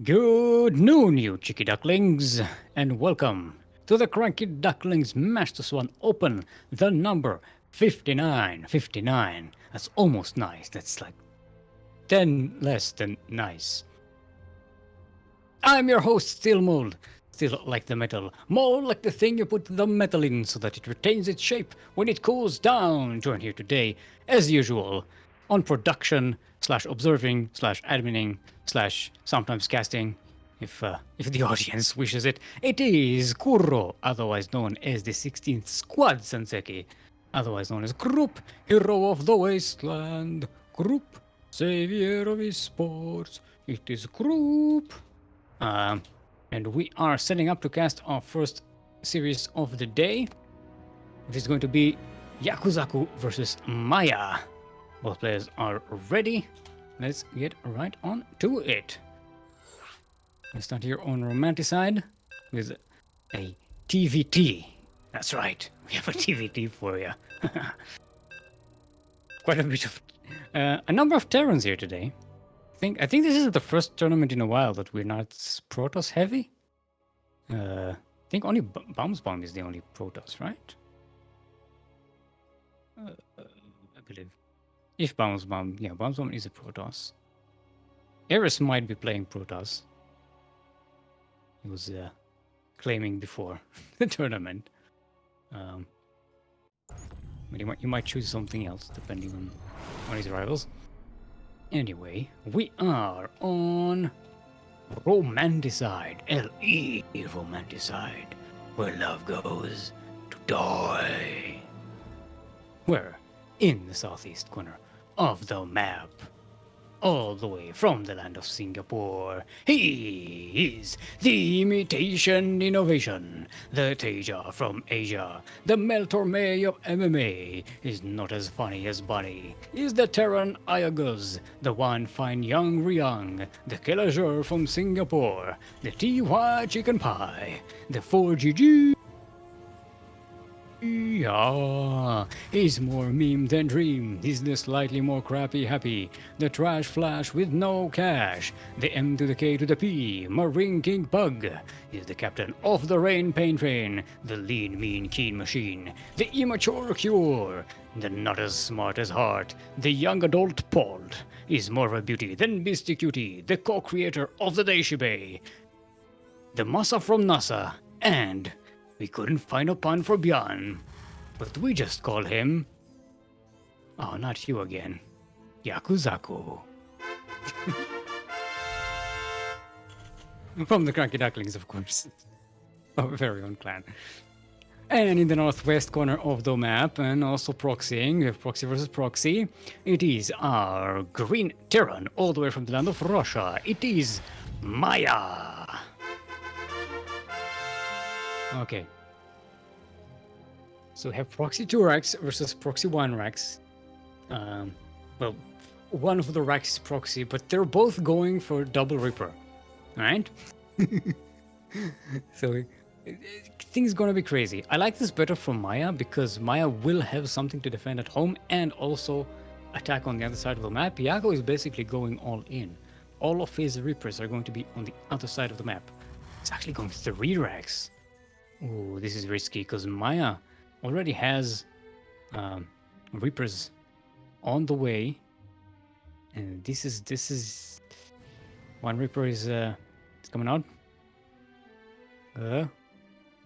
Good noon, you cheeky ducklings, and welcome to the CranKy Ducklings Master Swan Open, the number 59. 59. That's almost nice. That's like 10 less than nice. I'm your host, Steelmold. Still like the metal, more like the thing you put the metal in so that it retains its shape when it cools down. Join here today, as usual, on production slash observing slash admining slash sometimes casting, if the audience wishes it. It is Kuro, otherwise known as the 16th Squad Senseki, otherwise known as Group, Hero of the Wasteland, Group, Savior of his sports. It is Group. And we are setting up to cast our first series of the day, which is going to be Yakuzaku versus Maya. Both players are ready. Let's get right on to it. Let's start here on Romanticide with a TVT. That's right, we have a TVT for you. Quite a bit of a number of Terrans here today. I think this is the first tournament in a while that we're not Protoss heavy. I think only BaumesBaum is the only Protoss, right? I believe. If BaumesBaum, yeah, BaumesBaum is a Protoss. Eris might be playing Protoss. He was claiming before the tournament. But you might choose something else depending on his rivals. Anyway, we are on Romanticide, L.E. Romanticide, where love goes to die. We're in the southeast corner of the map, all the way from the land of Singapore. He is the imitation innovation, the Teja from Asia, the Meltorme of MMA. Is not as funny as Bunny. Is the Terran Ayaguz, the one fine young Riang, the Kelajur from Singapore, the TY Chicken Pie, the 4GG. Yeah, he's more meme than dream. He's the slightly more crappy happy. The trash flash with no cash. The M to the K to the P. Marine King Bug. He's the captain of the Rain Pain Train. The lean, mean, keen machine. The immature cure. The not as smart as heart. The young adult Paul. He's more of a beauty than Beastie Cutie. The co-creator of the Daishibe. The Masa from NASA. And we couldn't find a pun for Bjorn, but we just call him... Oh, not you again. Yakuzaku. From the CranKy Ducklings, of course. Our very own clan. And in the northwest corner of the map, and also proxying, we have proxy versus proxy. It is our green Terran, all the way from the land of Russia. It is Maya. Okay. So we have Proxy 2 Rex versus Proxy 1 Rex. Well, one of the Rex is Proxy, but they're both going for Double Reaper. Alright? So things gonna be crazy. I like this better for Maya because Maya will have something to defend at home and also attack on the other side of the map. Yago is basically going all in. All of his Reapers are going to be on the other side of the map. It's actually going 3 Rex. Ooh, this is risky because Maya already has Reapers on the way, and this is one Reaper is coming out. Gonna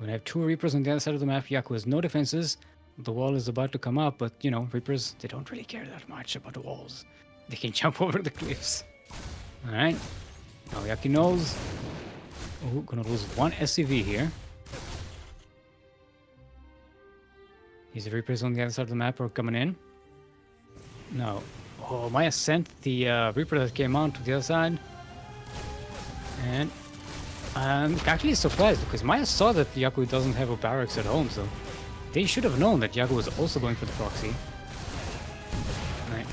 have 2 Reapers on the other side of the map. Yaku has no defenses. The wall is about to come up, but you know, Reapers, they don't really care that much about the walls. They can jump over the cliffs. All right, now Yaku knows. Oh, gonna lose 1 SCV here. His Reapers on the other side of the map are coming in. No. Oh, Maya sent the Reaper that came out to the other side. And I'm actually surprised because Maya saw that Yaku doesn't have a barracks at home, so they should have known that Yaku was also going for the proxy. Right.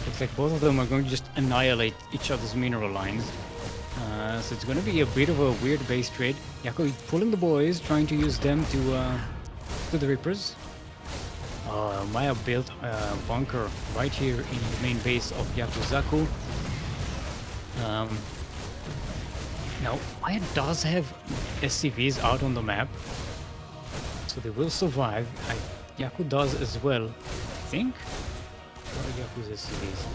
Looks like both of them are going to just annihilate each other's mineral lines. So it's going to be a bit of a weird base trade. Yaku pulling the boys, trying to use them to the Reapers. Maya built a bunker right here in the main base of Yakuzaku. Now, Maya does have SCVs out on the map, so they will survive. Yaku does as well, I think. What are Yaku's SCVs?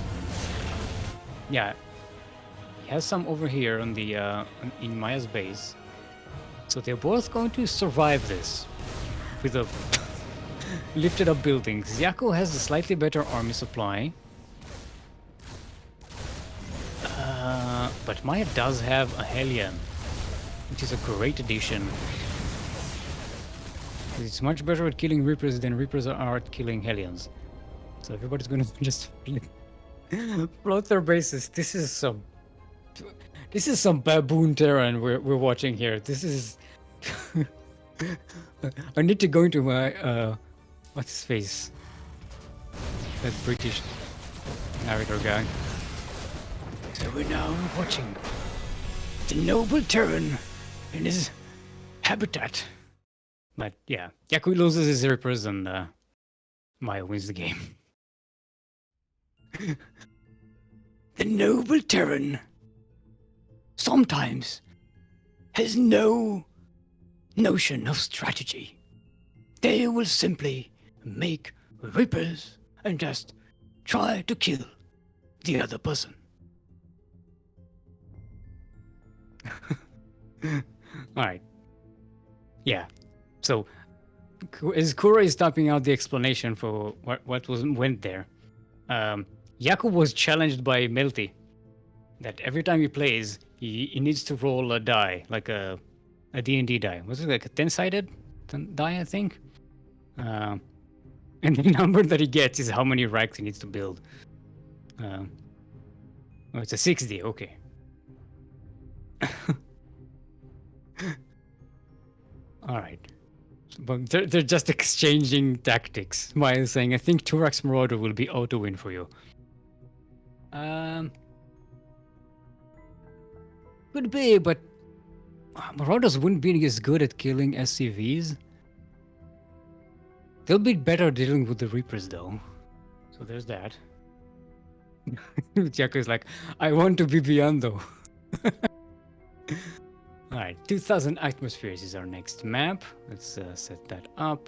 Yeah, he has some over here on the in Maya's base. So they're both going to survive this with a lifted up buildings. Yaku has a slightly better army supply. But Maya does have a Hellion, which is a great addition. It's much better at killing Reapers than Reapers are at killing Hellions. So everybody's gonna just float their bases. This is some baboon terrain we're watching here. This is I need to go into my what's his face? That British narrator guy. So we're now watching the noble Terran in his habitat. But yeah, Yaku loses his Reapers and Maya wins the game. The noble Terran sometimes has no notion of strategy. They will simply make Reapers and just try to kill the other person. Alright. Yeah. So, as Kura is typing out the explanation for what went there, Yaku was challenged by Melty that every time he plays, he needs to roll a die, like a D&D die. Was it like a 10-sided die, I think? And the number that he gets is how many racks he needs to build. Oh, it's a 60, okay. Alright. But they're just exchanging tactics. Maya saying, I think Turax Marauder will be auto-win for you. Could be, but Marauders wouldn't be as good at killing SCVs. They'll be better dealing with the Reapers, though. So there's that. Yaku is like, I want to be beyond, though. Alright, 2000 atmospheres is our next map. Let's set that up.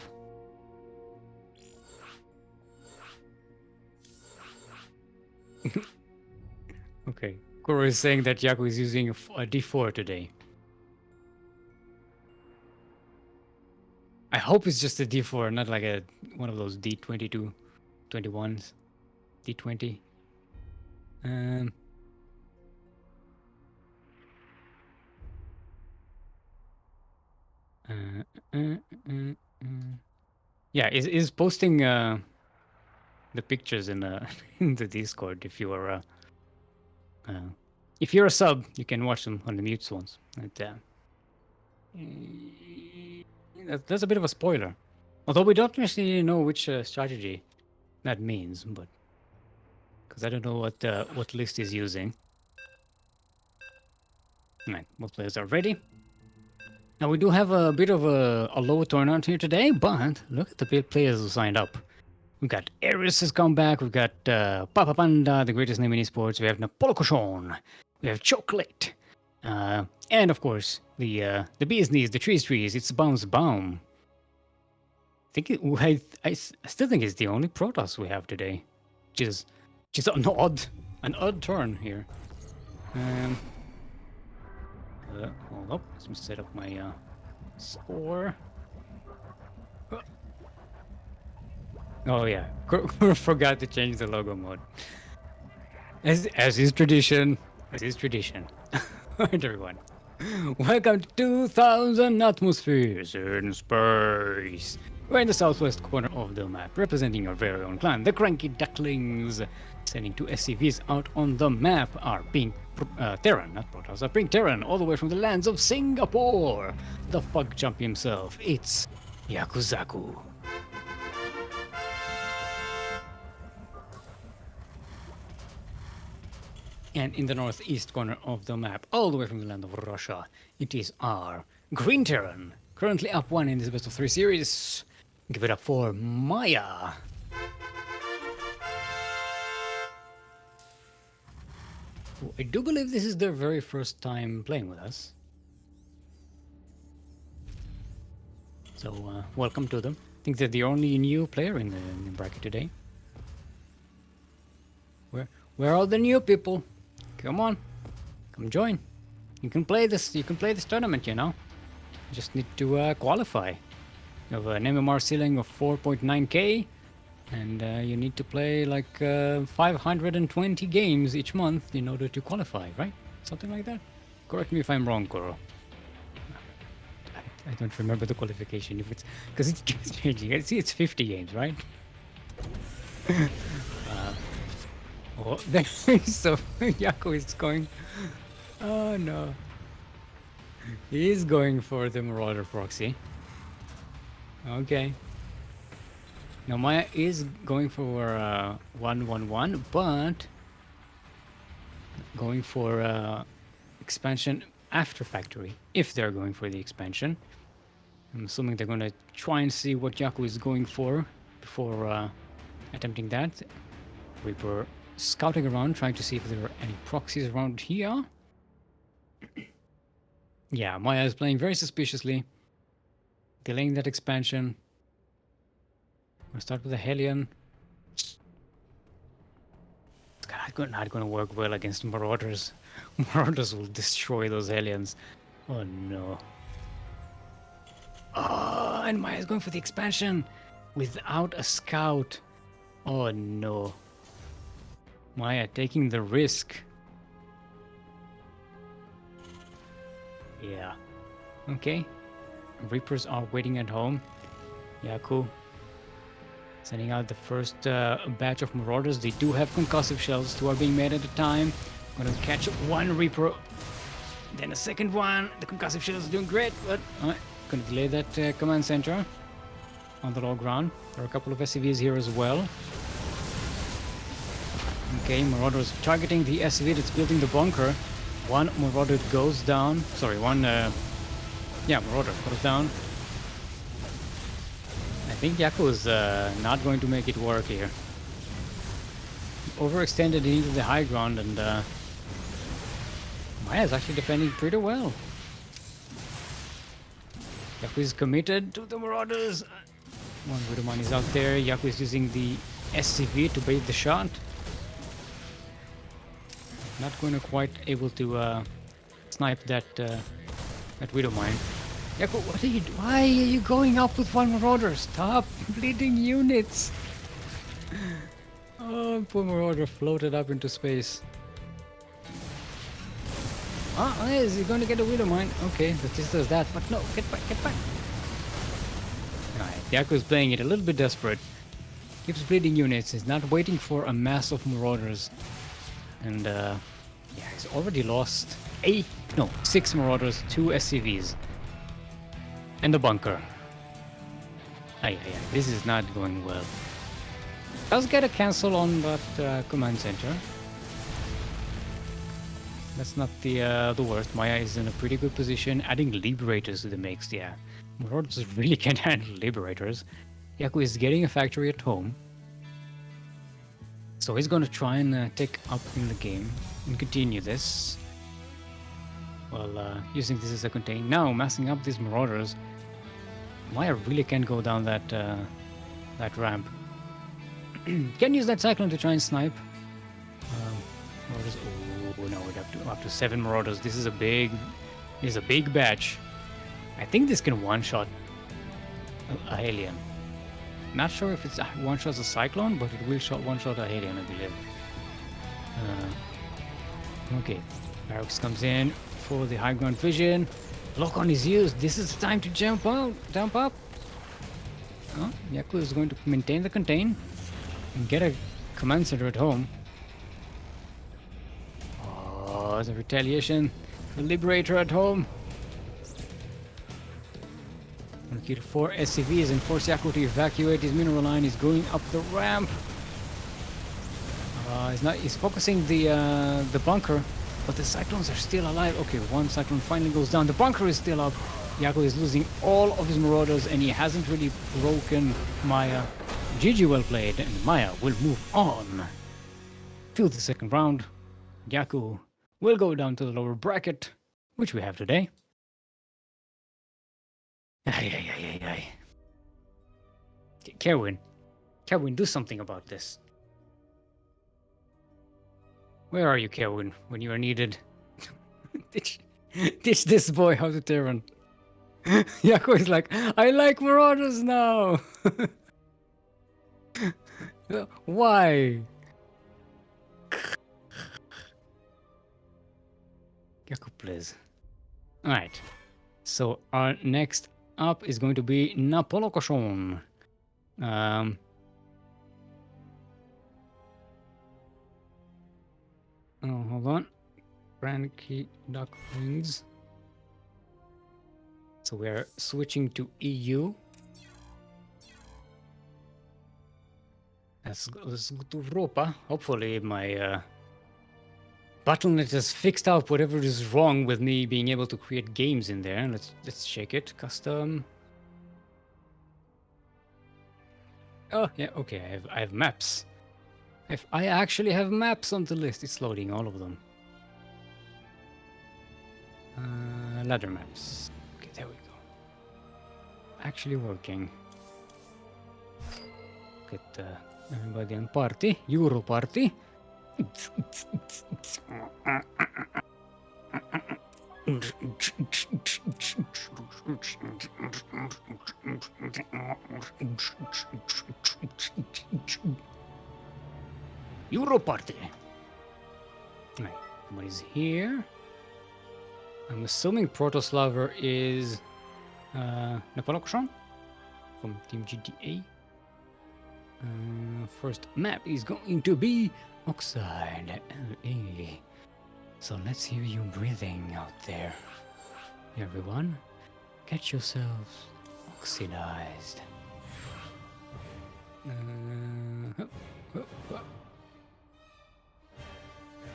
Okay, Kuro is saying that Yaku is using a D4 today. I hope it's just a D4, not like one of those D22, 21s, D20. Yeah, is posting the pictures in in the Discord if you're a sub, you can watch them on the mutes ones. That's a bit of a spoiler. Although we don't actually know which strategy that means, but because I don't know what list he's using. Alright, both players are ready. Now we do have a bit of a low turnout here today, but look at the players who signed up. We've got Eris has come back, we've got Papa Panda, the greatest name in esports, we have Napolcochon, we have Cheoklate, and of course the bee's knees, the trees, it's BaumesBaum. I still think it's the only Protoss we have today, which is just an odd turn here. Hold up, let me set up my score. Oh yeah, forgot to change the logo mode. As is tradition. Alright everyone, welcome to 2000 atmospheres in space. We're in the southwest corner of the map, representing your very own clan, the CranKy Ducklings. Sending 2 SCVs out on the map are being Terran, not Protoss, are being Terran all the way from the lands of Singapore. The pug jump himself, it's Yakuzaku. And in the northeast corner of the map, all the way from the land of Russia, it is our Green Terran, currently up 1 in this best of 3 series. Give it up for Maya. I do believe this is their very first time playing with us. So, welcome to them. I think they're the only new player in the bracket today. Where are the new people? Come on, come join. You can play this. You can play this tournament. You know, you just need to qualify. You have an MMR ceiling of 4.9k, and you need to play like 520 games each month in order to qualify, right? Something like that. Correct me if I'm wrong, Koro. I don't remember the qualification if it's because it keeps changing. I see it's 50 games, right? Oh, there is so Yaku is going. Oh no, he's going for the Marauder proxy. Okay. Now Maya is going for 1-1-1, but going for expansion after factory. If they're going for the expansion, I'm assuming they're going to try and see what Yaku is going for before attempting that. Reaper scouting around, trying to see if there are any proxies around here. Yeah, Maya is playing very suspiciously, delaying that expansion. We'll start with a Hellion. It's not going to work well against Marauders. Marauders will destroy those Hellions. Oh no. Oh, and Maya's going for the expansion without a scout. Oh no. Maya taking the risk. Yeah. Okay. Reapers are waiting at home. Yaku sending out the first batch of Marauders. They do have concussive shells. Two are being made at a time. Gonna catch one Reaper. Then a second one. The concussive shells are doing great, but gonna delay that command center on the low ground. There are a couple of SCVs here as well. Okay, Marauders targeting the SCV that's building the bunker. One Marauder goes down. Sorry, Marauder goes down. I think Yaku is not going to make it work here. Overextended into the high ground, and Maya is actually defending pretty well. Yaku is committed to the Marauders. One Widowman is out there. Yaku is using the SCV to bait the shot. Not going to quite able to snipe that Widowmine. Yaku, what are you? Why are you going up with one Marauder? Stop bleeding units. Oh, poor Marauder floated up into space. Is he going to get a Widowmine? Okay, that just does that. But no, get back, get back. Alright, Yaku is playing it a little bit desperate. Keeps bleeding units. He's not waiting for a mass of Marauders. And yeah, he's already lost 6 Marauders, 2 SCVs. And the bunker. This is not going well. Does get a cancel on that command center. That's not the worst. Maya is in a pretty good position. Adding Liberators to the mix, yeah. Marauders really can't handle Liberators. Yaku is getting a factory at home. So he's going to try and take up in the game and continue this. While using this as a contain. Now, massing up these Marauders. Maya really can't go down that ramp. Can use that Cyclone to try and snipe. Marauders. Oh no, we'd have to up to 7 Marauders. This is a big batch. I think this can one-shot a Alien. Not sure if it's one-shots a Cyclone, but it will one-shot a Alien, I believe. Okay, Barracks comes in for the high ground vision. Lock-on is used. This is the time to jump up. Yaku is going to maintain the contain and get a command center at home. Oh, the retaliation. The Liberator at home. Gonna kill 4 SCVs and force Yaku to evacuate his mineral line. He's going up the ramp. He's focusing the bunker, but the Cyclones are still alive. Okay, one Cyclone finally goes down. The bunker is still up. Yaku is losing all of his Marauders, and he hasn't really broken Maya. GG, well played, and Maya will move on to the second round. Yaku we'll go down to the lower bracket, which we have today. Kerwin, do something about this. Where are you, Kerwin, when you are needed? Teach this boy how to Terran. Yaku is like, I like Marauders now. Why? Yaku, please. Alright. So our next up is going to be Napolcochon. Oh, hold on. CranKy Ducklings. So we're switching to EU. Let's go to Europa. Hopefully my Battle.net has fixed out whatever is wrong with me being able to create games in there. Let's check it. Custom. Oh yeah, okay. I have maps. If I actually have maps on the list, it's loading all of them. Ladder maps. Okay, there we go. Actually working. Get everybody on party. Euro party. Euro party. Right, somebody's here. I'm assuming Protoslaver is Napolcochon from Team GTA. First map is going to be Oxide LA. So let's hear you breathing out there. Everyone, get yourselves oxidized.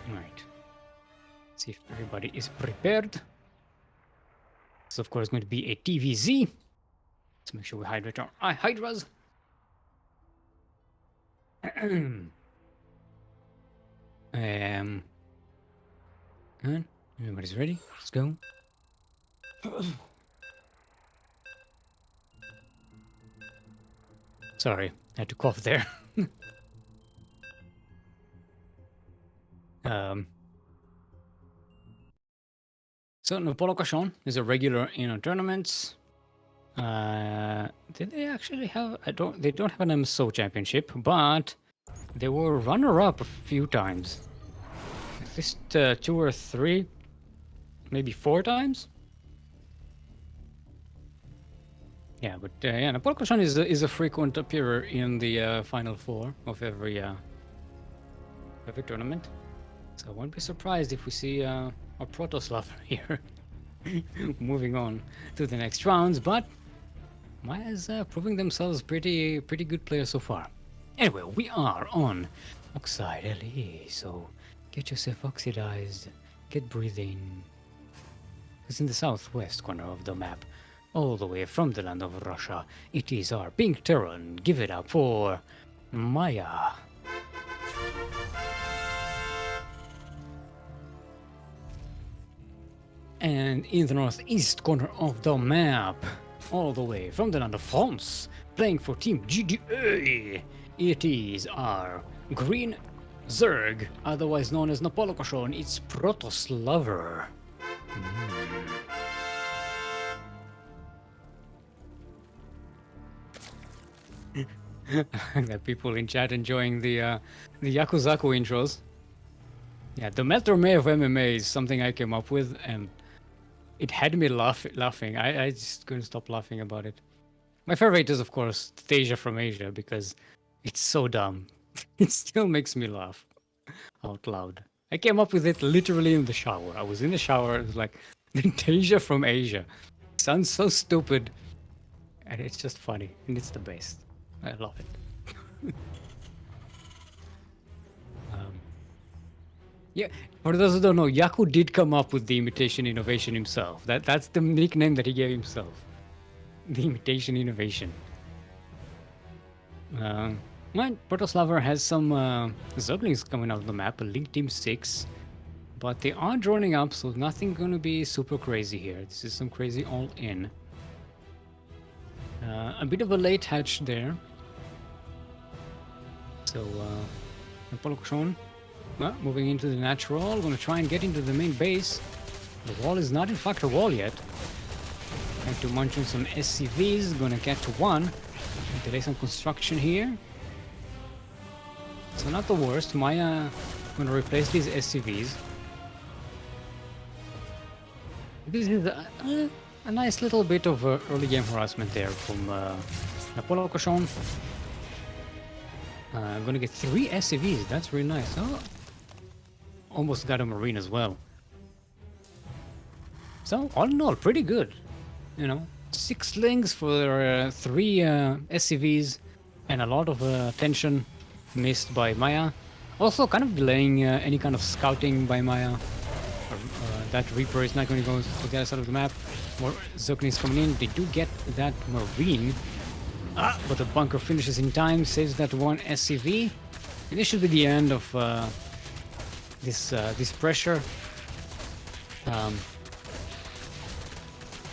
Alright. See if everybody is prepared. It's of course going to be a TVZ. Let's make sure we hydrate our Hydras. Good. Everybody's ready. Let's go. Sorry, I had to cough there. So Napolcochon is a regular in our tournaments. Did they actually have? They don't have an MSO championship, but they were runner-up a few times. At least 2 or 3, maybe 4 times. Yeah, but yeah, Napolcochon is a frequent appearer in the final 4 of every tournament. So I won't be surprised if we see a Protoslav here moving on to the next rounds, but Maya's proving themselves pretty good players so far. Anyway, we are on Oxide LE, so get yourself oxidized, get breathing. It's in the southwest corner of the map, all the way from the land of Russia. It is our pink Terran. Give it up for Maya. And in the northeast corner of the map, all the way from the land of France, playing for Team GDA, it is our green Zerg, otherwise known as Napolcochon. It's Protoslaver. Got people in chat enjoying the Yakuzaku intros. Yeah, the Metro May of MMA is something I came up with, and it had me laughing. I just couldn't stop laughing about it. My favorite is, of course, Tasia from Asia, because it's so dumb. It still makes me laugh out loud. I came up with it literally in the shower. I was in the shower, it was like, Tasia from Asia. Sounds so stupid, and it's just funny, and it's the best. I love it. Yeah, for those who don't know, Yaku did come up with the imitation innovation himself. That's the nickname that he gave himself. The imitation innovation. Protoslaver has some Zuglings coming out of the map, a Link Team 6. But they are droning up, so nothing gonna be super crazy here. This is some crazy all in. A bit of a late hatch there. So, Napolcochon, well, moving into the natural, gonna try and get into the main base. The wall is not in fact a wall yet. Have to munch on some SCVs, gonna get to one. Delay some construction here. So not the worst. Maya gonna replace these SCVs. This is a nice little bit of early game harassment there from Napolcochon. Gonna get 3 SCVs. That's really nice. Oh, almost got a Marine as well. So all in all, pretty good. You know, 6 slings for 3 SCVs, and a lot of attention missed by Maya. Also, kind of delaying any kind of scouting by Maya. That Reaper is not going to go to the other side of the map. More Zerglings coming in. They do get that Marine. But the bunker finishes in time, saves that 1 SCV. And this should be the end of this pressure.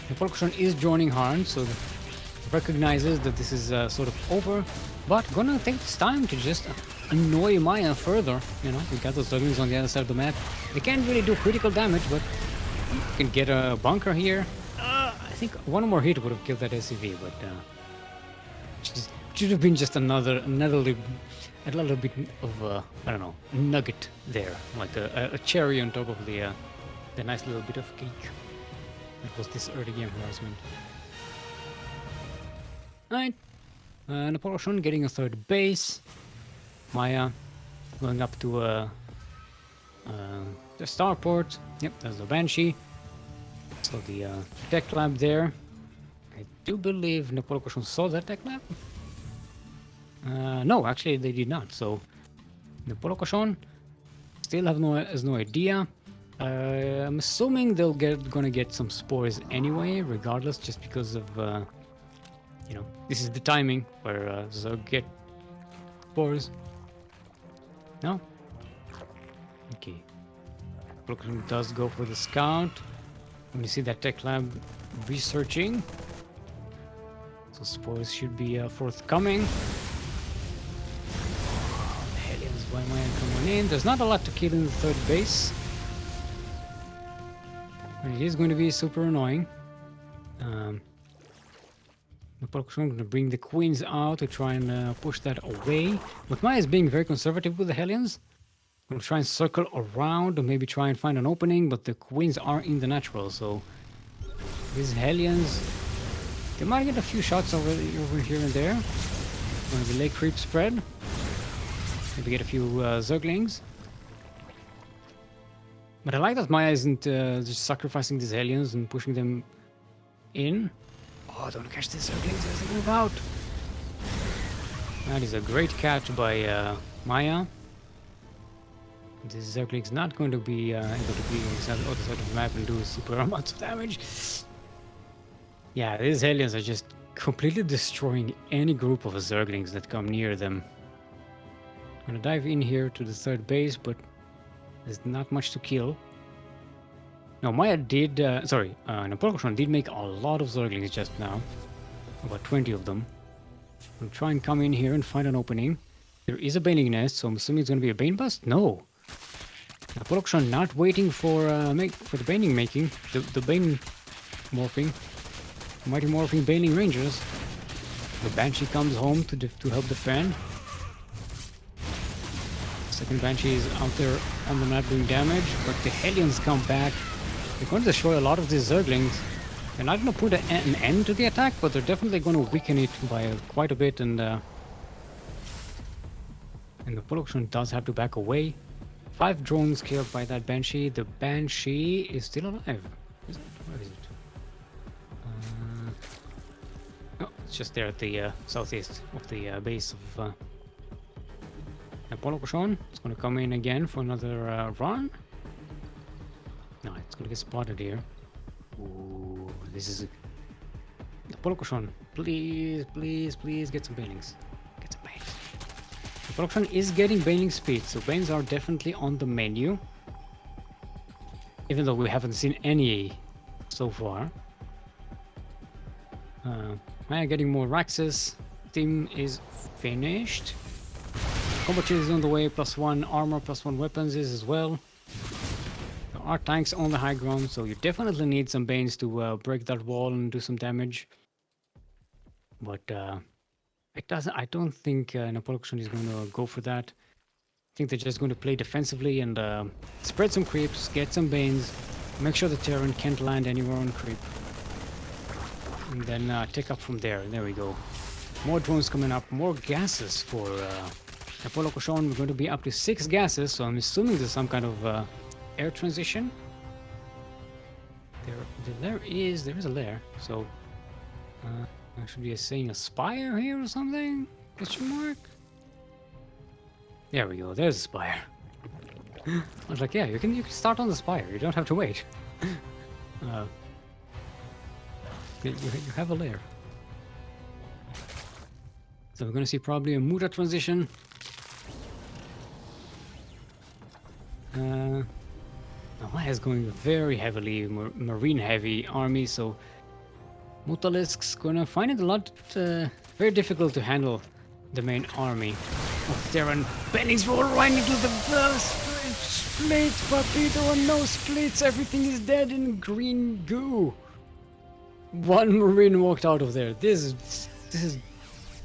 Napolcochon is joining Harn, so recognizes that this is sort of over. But gonna take this time to just annoy Maya further. You know, we got those Zerglings on the other side of the map. They can't really do critical damage, but you can get a bunker here. I think 1 more hit would have killed that SCV, but should have been just another little bit of I don't know, nugget there, like a cherry on top of the nice little bit of cake. It was this early game harassment. Alright, Napolcochon getting a 3rd base. Maya going up to the starport. Yep, there's the Banshee. So the tech lab there. I do believe Napolcochon saw that tech lab. No, actually they did not. So Napolcochon still has no idea. I'm assuming they'll gonna get some spores anyway, regardless, just because of you know, this is the timing where they'll get spores. No? Okay. Napolcochon does go for the scout. When you see that tech lab researching, so spores should be forthcoming. Hellions by Maya coming in. There's not a lot to kill in the 3rd base. But it is going to be super annoying. Napolcochon going to bring the queens out to try and push that away. But Maya is being very conservative with the Hellions. Going to try and circle around and maybe try and find an opening, but the queens are in the natural, so these Hellions, they might get a few shots over here and there. Going to delay creep spread. Maybe get a few Zerglings. But I like that Maya isn't just sacrificing these Hellions and pushing them in. Oh, don't catch these Zerglings as they move out. That is a great catch by Maya. This Zergling's not going to be able to be on the other side of the map and do super amounts of damage. Yeah, these Hellions are just completely destroying any group of Zerglings that come near them. I'm gonna dive in here to the 3rd base, but there's not much to kill. Now, Maya did, Napolcochon did make a lot of Zerglings just now. About 20 of them. I'll try and come in here and find an opening. There is a Baning Nest, so I'm assuming it's gonna be a Bane Bust? No! Napolcochon not waiting for the Baning making, the Bane morphing. Mighty Morphing Baning Rangers. The Banshee comes home to help defend. Second Banshee is out there on the map doing damage, but the Hellions come back. They're going to destroy a lot of these Zerglings. They're not going to put an end to the attack, but they're definitely going to weaken it by quite a bit, and the Napolcochon does have to back away. 5 drones killed by that Banshee. The Banshee is still alive. Is it? Where is it? Oh, it's just there at the southeast of the base of Napolcochon. It's going to come in again for another run. No, it's going to get spotted here. Ooh, this is Napolcochon. Please, please, please get some banings. Get some banes. Napolcochon is getting baning speed, so banes are definitely on the menu. even though we haven't seen any so far. Maya getting more Raxes. Team is finished. Combat shield is on the way, +1 armor, +1 weapons is as well. There are tanks on the high ground, so you definitely need some Banes to break that wall and do some damage. But it doesn't. I don't think Napolcochon is going to go for that. I think they're just going to play defensively and spread some creeps, get some Banes, make sure the Terran can't land anywhere on creep. And then take up from there. There we go. More drones coming up, more gases for Napolcochon. We're going to be up to 6 gases, so I'm assuming there's some kind of air transition. There is a lair, so I should be saying a spire here or something? Question mark? There we go, there's a spire. I was like, yeah, you can start on the spire, you don't have to wait. You have a lair. So we're gonna see probably a Muta transition. Maya is going very heavily, marine heavy army, so Mutalisk's gonna find it a lot, very difficult to handle the main army of Terran. Bennings roll right into the split, puppy, there are no splits, everything is dead in green goo. One marine walked out of there. This is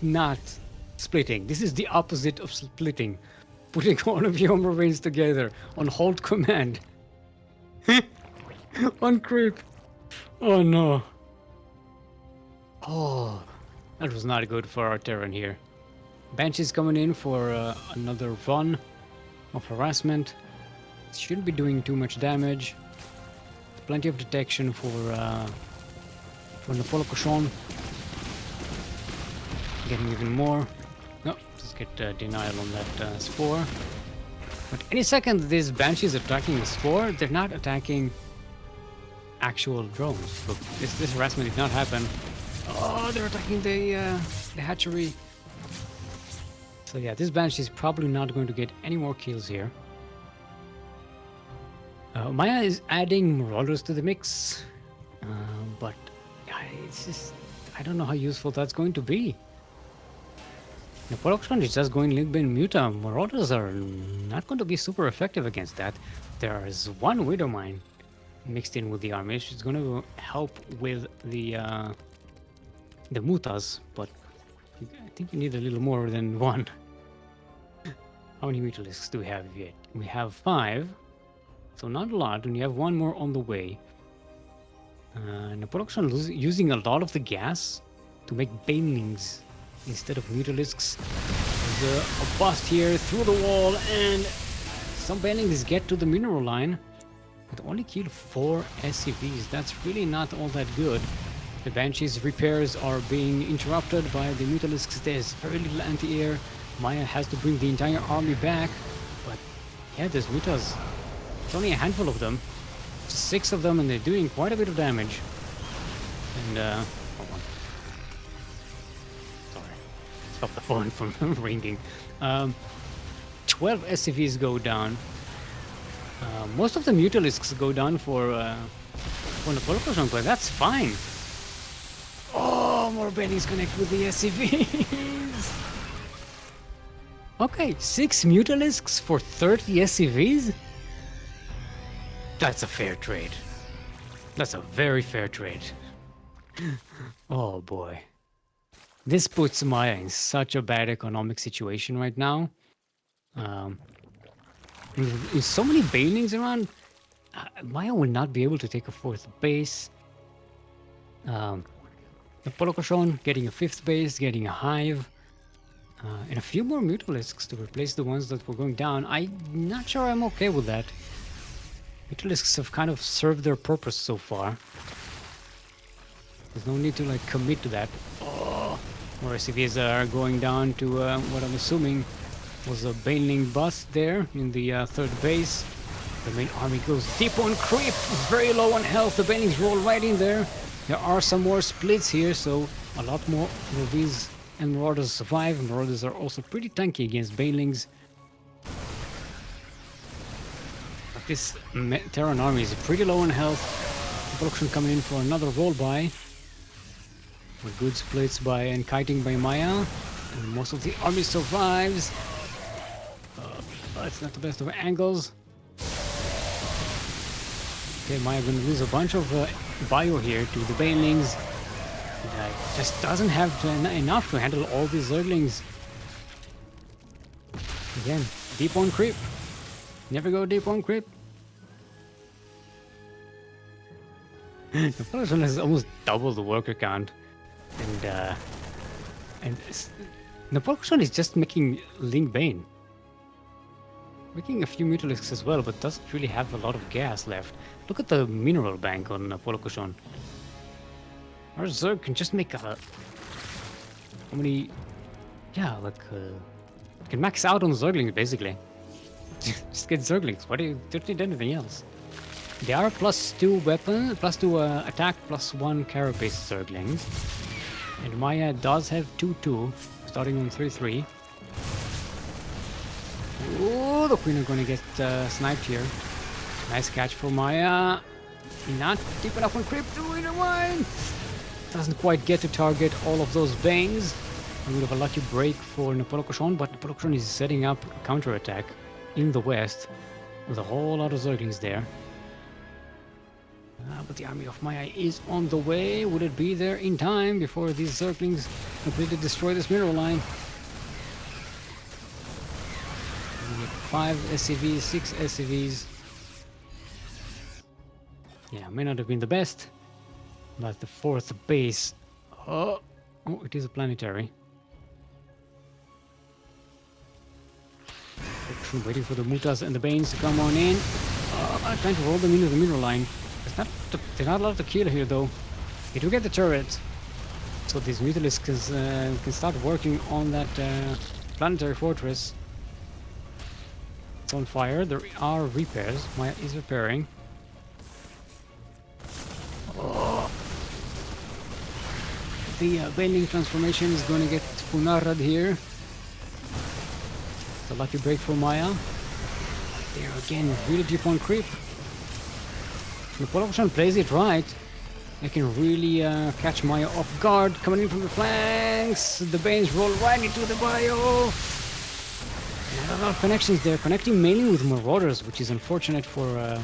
not splitting. This is the opposite of splitting. Putting all of your marines together on hold command. On creep. Oh no. Oh, that was not good for our Terran here. Banshee's coming in for another run of harassment. Shouldn't be doing too much damage. Plenty of detection for Napolcochon. Getting even more. No, just get denial on that spore. But any second this Banshee is attacking the spore, they're not attacking actual drones. Look, this harassment did not happen. Oh, they're attacking the hatchery. So yeah, this Banshee is probably not going to get any more kills here. Maya is adding Marauders to the mix, but it's just, I don't know how useful that's going to be. Napolcochon is just going Linkbane Muta. Marauders are not going to be super effective against that. There is one Widow Mine mixed in with the army. She's going to help with the Mutas, but I think you need a little more than one. How many Mutalisks do we have yet? We have 5, so not a lot, and you have one more on the way. Napolcochon using a lot of the gas to make Banelings instead of Mutalisks. There's a bust here through the wall, and some Banelings get to the mineral line, but only kill 4 SCVs. That's really not all that good. The Banshee's repairs are being interrupted by the Mutalisks. There's very little anti-air. Maya has to bring the entire army back, but yeah, there's Mutas. It's only a handful of them. 6 of them, and they're doing quite a bit of damage. And hold on. Sorry, stop the phone from ringing. 12 SCVs go down. Most of the Mutalisks go down for Napolcochon, but that's fine. Oh, more Bennies connect with the SCVs. Okay, 6 Mutalisks for 30 SCVs? That's a fair trade. That's a very fair trade. Oh boy. This puts Maya in such a bad economic situation right now. With so many Banelings around, Maya will not be able to take a 4th base. Napolcochon getting a 5th base, getting a hive. And a few more Mutalisks to replace the ones that were going down. I'm not sure I'm okay with that. Mutalisks have kind of served their purpose so far. There's no need to like commit to that. Oh, more SCVs are going down to what I'm assuming was a Baneling bust there in the 3rd base. The main army goes deep on creep, very low on health. The Banelings roll right in there. There are some more splits here, so a lot more of these and Marauders survive. Marauders are also pretty tanky against Banelings. This Terran army is pretty low on health. Napolcochon coming in for another roll-by. With good splits by and kiting by Maya. And most of the army survives. But it's not the best of angles. Okay, Maya gonna lose a bunch of bio here to the Banelings. Just doesn't have enough to handle all these Zerglings. Again, deep on creep. Never go deep on creep. Napolcochon has almost double the worker count. And Napolcochon is just making Link Bane. Making a few Mutalisks as well, but doesn't really have a lot of gas left. Look at the mineral bank on Napolcochon. Our Zerg can just make how many... Yeah, like... can max out on Zerglings, basically. Just get Zerglings. Why do you don't need anything else? They are +2 weapon, +2 attack, +1 carapace Zerglings. And Maya does have 2-2, starting on 3-3. Oh, the Queen are gonna get sniped here. Nice catch for Maya. Not deep enough on creep to intertwine. Doesn't quite get to target all of those Banes. A bit of a lucky break for Napolcochon, but Napolcochon is setting up a counterattack in the west with a whole lot of Zerglings there. But the army of Maya is on the way. Would it be there in time before these Zerglings completely destroy this mineral line? We get 5 SCVs, 6 SCVs. Yeah, may not have been the best. But the 4th base. Oh, it is a planetary. Waiting for the Mutas and the Banes to come on in. I'm trying to roll them into the mineral line. They're not allowed to kill here though. They do get the turret. So these Mutalisks can start working on that planetary fortress. It's on fire. There are repairs. Maya is repairing. Oh. The Baneling transformation is going to get Funarad here. It's a lucky break for Maya. There again, really deep on creep. Napolcochon plays it right. They can really catch Maya off guard. Coming in from the flanks. The Banes roll right into the bio. Not a lot of connections there. Connecting mainly with Marauders, which is unfortunate for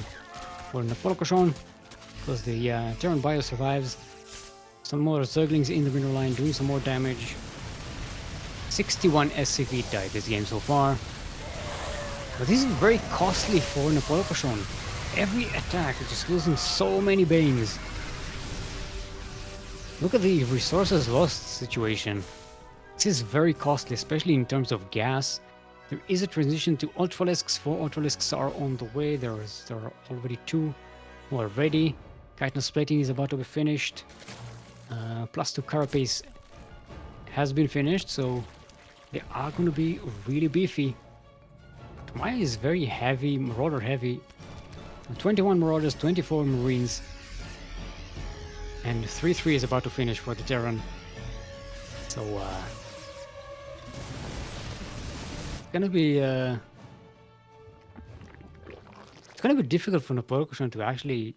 Napolcochon. Because the Terran bio survives. Some more Zerglings in the mineral line doing some more damage. 61 SCV died this game so far. But this is very costly for Napolcochon. Every attack is just losing so many Banes. Look at the resources lost situation. This is very costly, especially in terms of gas. There is a transition to Ultralisks. 4 Ultralisks are on the way. There are already 2 who are ready. Chitinous plating is about to be finished. +2 carapace has been finished, so they are going to be really beefy. But Maya is very heavy, Marauder heavy. 21 Marauders, 24 Marines. And 3-3 is about to finish for the Terran. So, it's gonna be difficult for Napolcochon to actually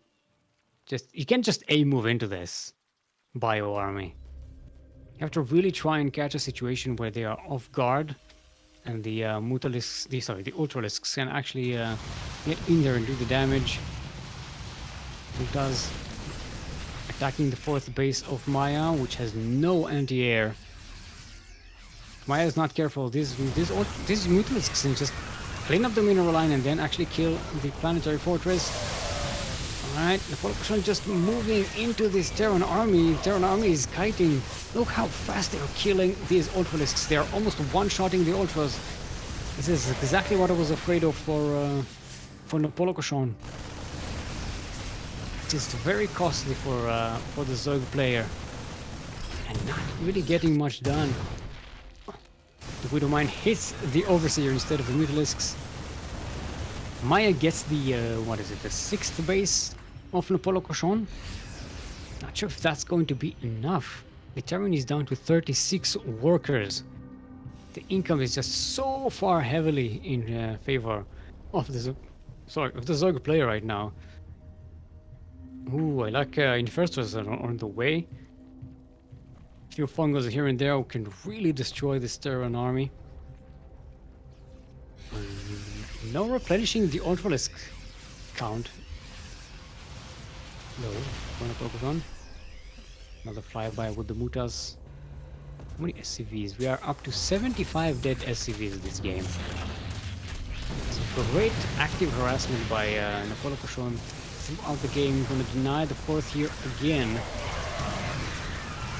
you can't just move into this bio army. You have to really try and catch a situation where they are off guard, and the Mutalisks, the Ultralisks can actually get in there and do the damage. Mutas attacking the 4th base of Maya, which has no anti-air. Maya is not careful. These Mutalisks can just clean up the mineral line and then actually kill the planetary fortress. Alright, Napolcochon just moving into this Terran army. Terran army is kiting. Look how fast they are killing these Ultralisks. They are almost one-shotting the Ultras. This is exactly what I was afraid of for Napolcochon. It is very costly for the Zerg player. And not really getting much done. The Widowmine hits the Overseer instead of the Mutalisks. Maya gets the, the 6th base of Napolcochon. Not sure if that's going to be enough. The Terran is down to 36 workers. The income is just so far heavily in favor of the sorry, of the Zerg player right now. Ooh, I like Infestors on the way. A few fungos here and there can really destroy this Terran army. No replenishing the Ultralisk count. No, gonna focus on. Another flyby with the Mutas. How many SCVs? We are up to 75 dead SCVs this game. Some great active harassment by Napolcochon throughout the game. Gonna deny the fourth here again.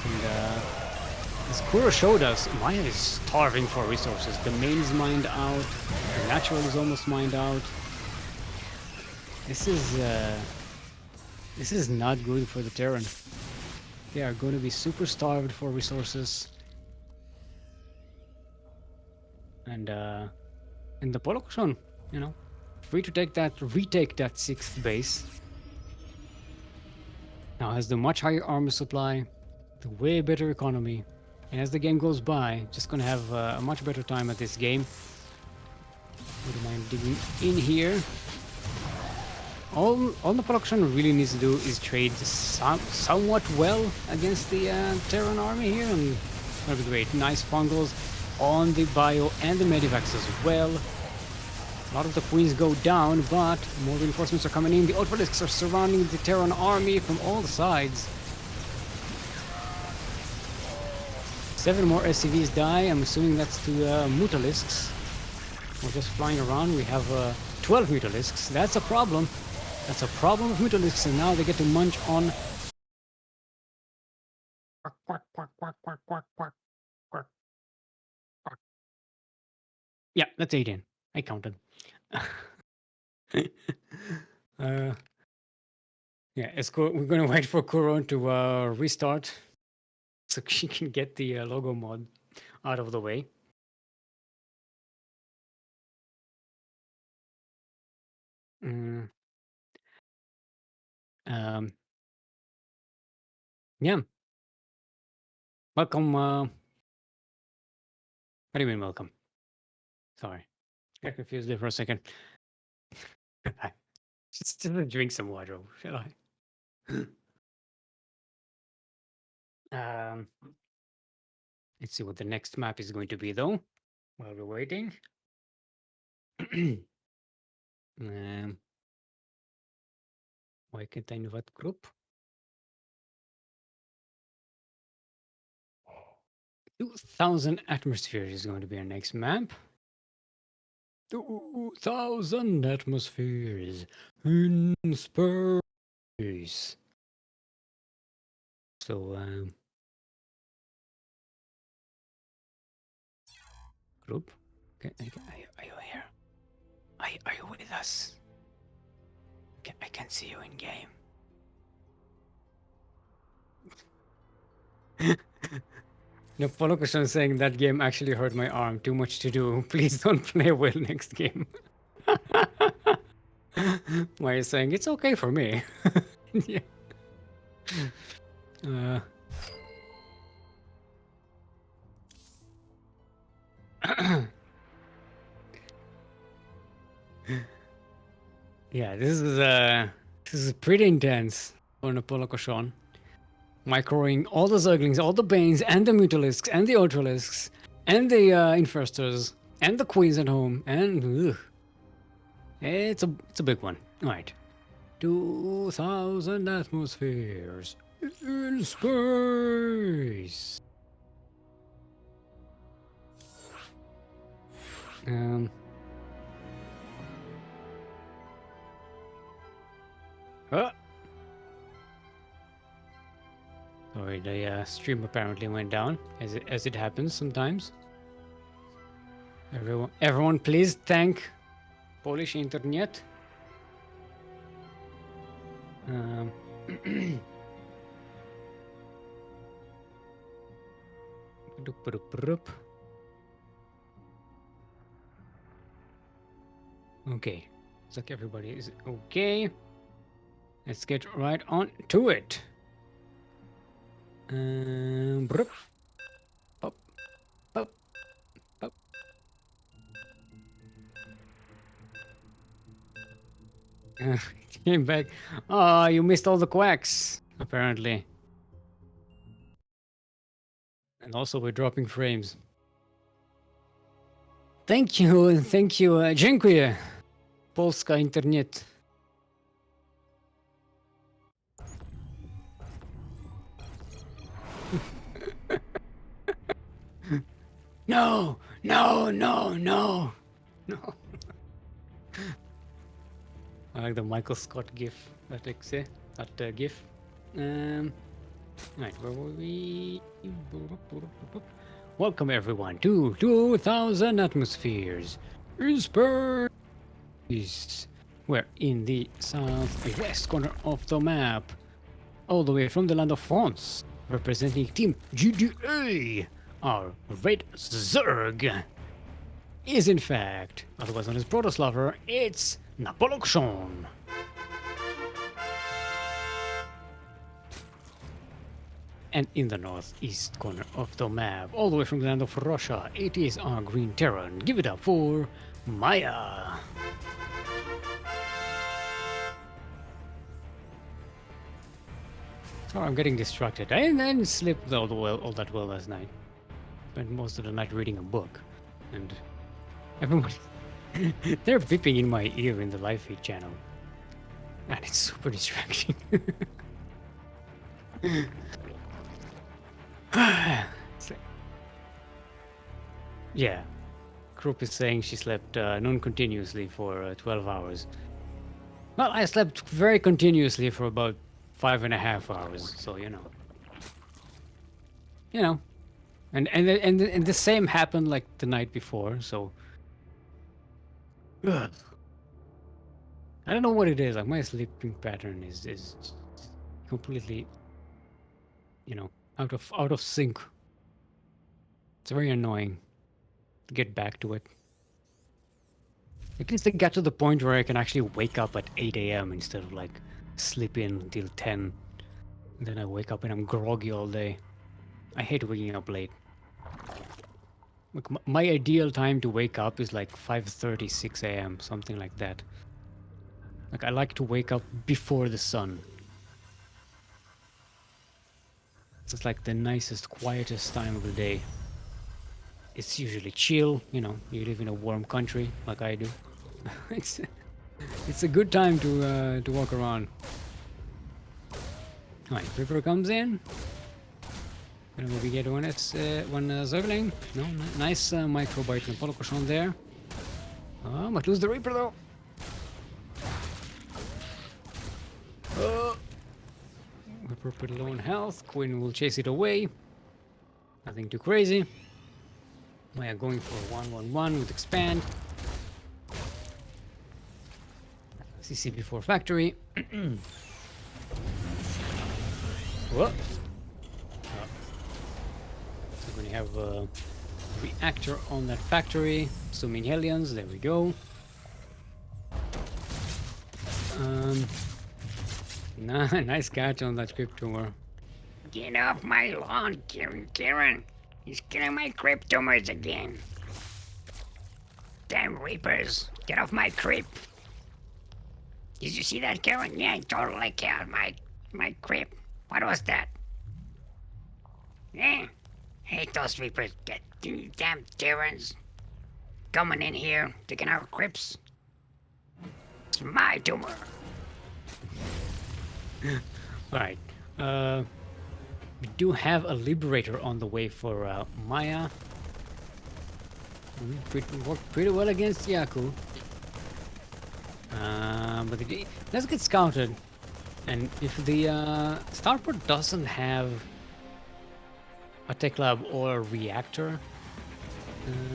And as Kuro showed us, Maya is starving for resources. The main is mined out. The natural is almost mined out. This is not good for the Terran. They are going to be super starved for resources. And the Polokshon, you know, free to take that, retake that 6th base. Now has the much higher armor supply, the way better economy, and as the game goes by, just gonna have a much better time at this game. Wouldn't mind digging in here. All the production really needs to do is trade somewhat well against the Terran army here, and that'll be great. Nice fungals on the bio and the medivacs as well. A lot of the queens go down, but more reinforcements are coming in. The Ultralisks are surrounding the Terran army from all the sides. 7 more SCVs die. I'm assuming that's to Mutalisks. We're just flying around. We have 12 Mutalisks. That's a problem. That's a problem with Mutalisks, and now they get to munch on. Yeah, that's 18. I counted. Yeah, it's cool. We're gonna wait for Kuron to restart so she can get the logo mod out of the way. Mm. Yeah. Welcome. What do you mean welcome? Sorry, I got confused there for a second. just drink some water, shall I? Let's see what the next map is going to be, though. While we're waiting. Why can't I invite group? 2,000 atmospheres is going to be our next map. 2,000 atmospheres in space. So, group. Okay, are you here? Are you with us? I can see you in game. No, Polokoshan is saying that game actually hurt my arm. Too much to do. Please don't play well next game. Why are you saying it's okay for me? Yeah. Yeah, this is pretty intense for Napolcochon. Microing all the Zerglings, all the Banes, and the Mutalisks, and the Ultralisks, and the Infestors, and the Queens at home, and ugh. It's a big one. All right, 2,000 atmospheres in space. Sorry, the stream apparently went down, as it happens sometimes. Everyone, please thank Polish internet. Okay, looks like everybody is okay. Let's get right on to it. Pop, pop, pop. Came back. Oh, you missed all the quacks, apparently. And also we're dropping frames. Thank you, dziękuję. Polska internet. No, no, no, no, no. I like the Michael Scott gif, that gif. Right, where were we? Welcome everyone to 2000 Atmospheres in Space. We're in the southwest corner of the map, all the way from the land of France, representing Team GDA. Our Red Zerg is in fact, otherwise known as Protoslaver, it's Napolcochon. And in the northeast corner of the map, all the way from the land of Russia, it is our Green Terran. Give it up for Maya. Sorry, I'm getting distracted. I didn't sleep all that well last night. Spent most of the night reading a book, and everyone they're beeping in my ear in the live feed channel, and it's super distracting. Yeah, Krupp is saying she slept non-continuously for 12 hours. Well, I slept very continuously for about 5.5 hours, so you know, and the same happened like the night before. So, ugh. I don't know what it is. Like my sleeping pattern is completely, out of sync. It's very annoying to get back to it. At least I got to the point where I can actually wake up at 8 a.m. instead of like sleep in until 10. And then I wake up and I'm groggy all day. I hate waking up late. Like my ideal time to wake up is like 5:30, 6 a.m., something like that. Like I like to wake up before the sun. It's like the nicest, quietest time of the day. It's usually chill, you live in a warm country like I do. it's a good time to walk around. Alright, Ripper comes in. Gonna maybe get one Zergling. No, nice microbite Napolcochon there. Oh, might lose the Reaper though. Ripper pretty low on health. Quinn will chase it away. Nothing too crazy. We are going for 1-1-1 with expand. CC before factory. Whoa. So we're gonna have a reactor on that factory. Assuming Hellions, there we go. Nice catch on that crypt tumor. Get off my lawn, Kieran. He's killing my crypt tumors again. Damn Reapers, get off my creep. Did you see that, Kieran? Yeah, I totally killed my creep. What was that? Yeah, hate those Reapers. Get damn Terrans coming in here, taking our crypts. It's my tumor. Alright. We do have a Liberator on the way for Maya. Worked pretty well against Yaku. But it does get scouted. And if the starport doesn't have a tech lab or a reactor,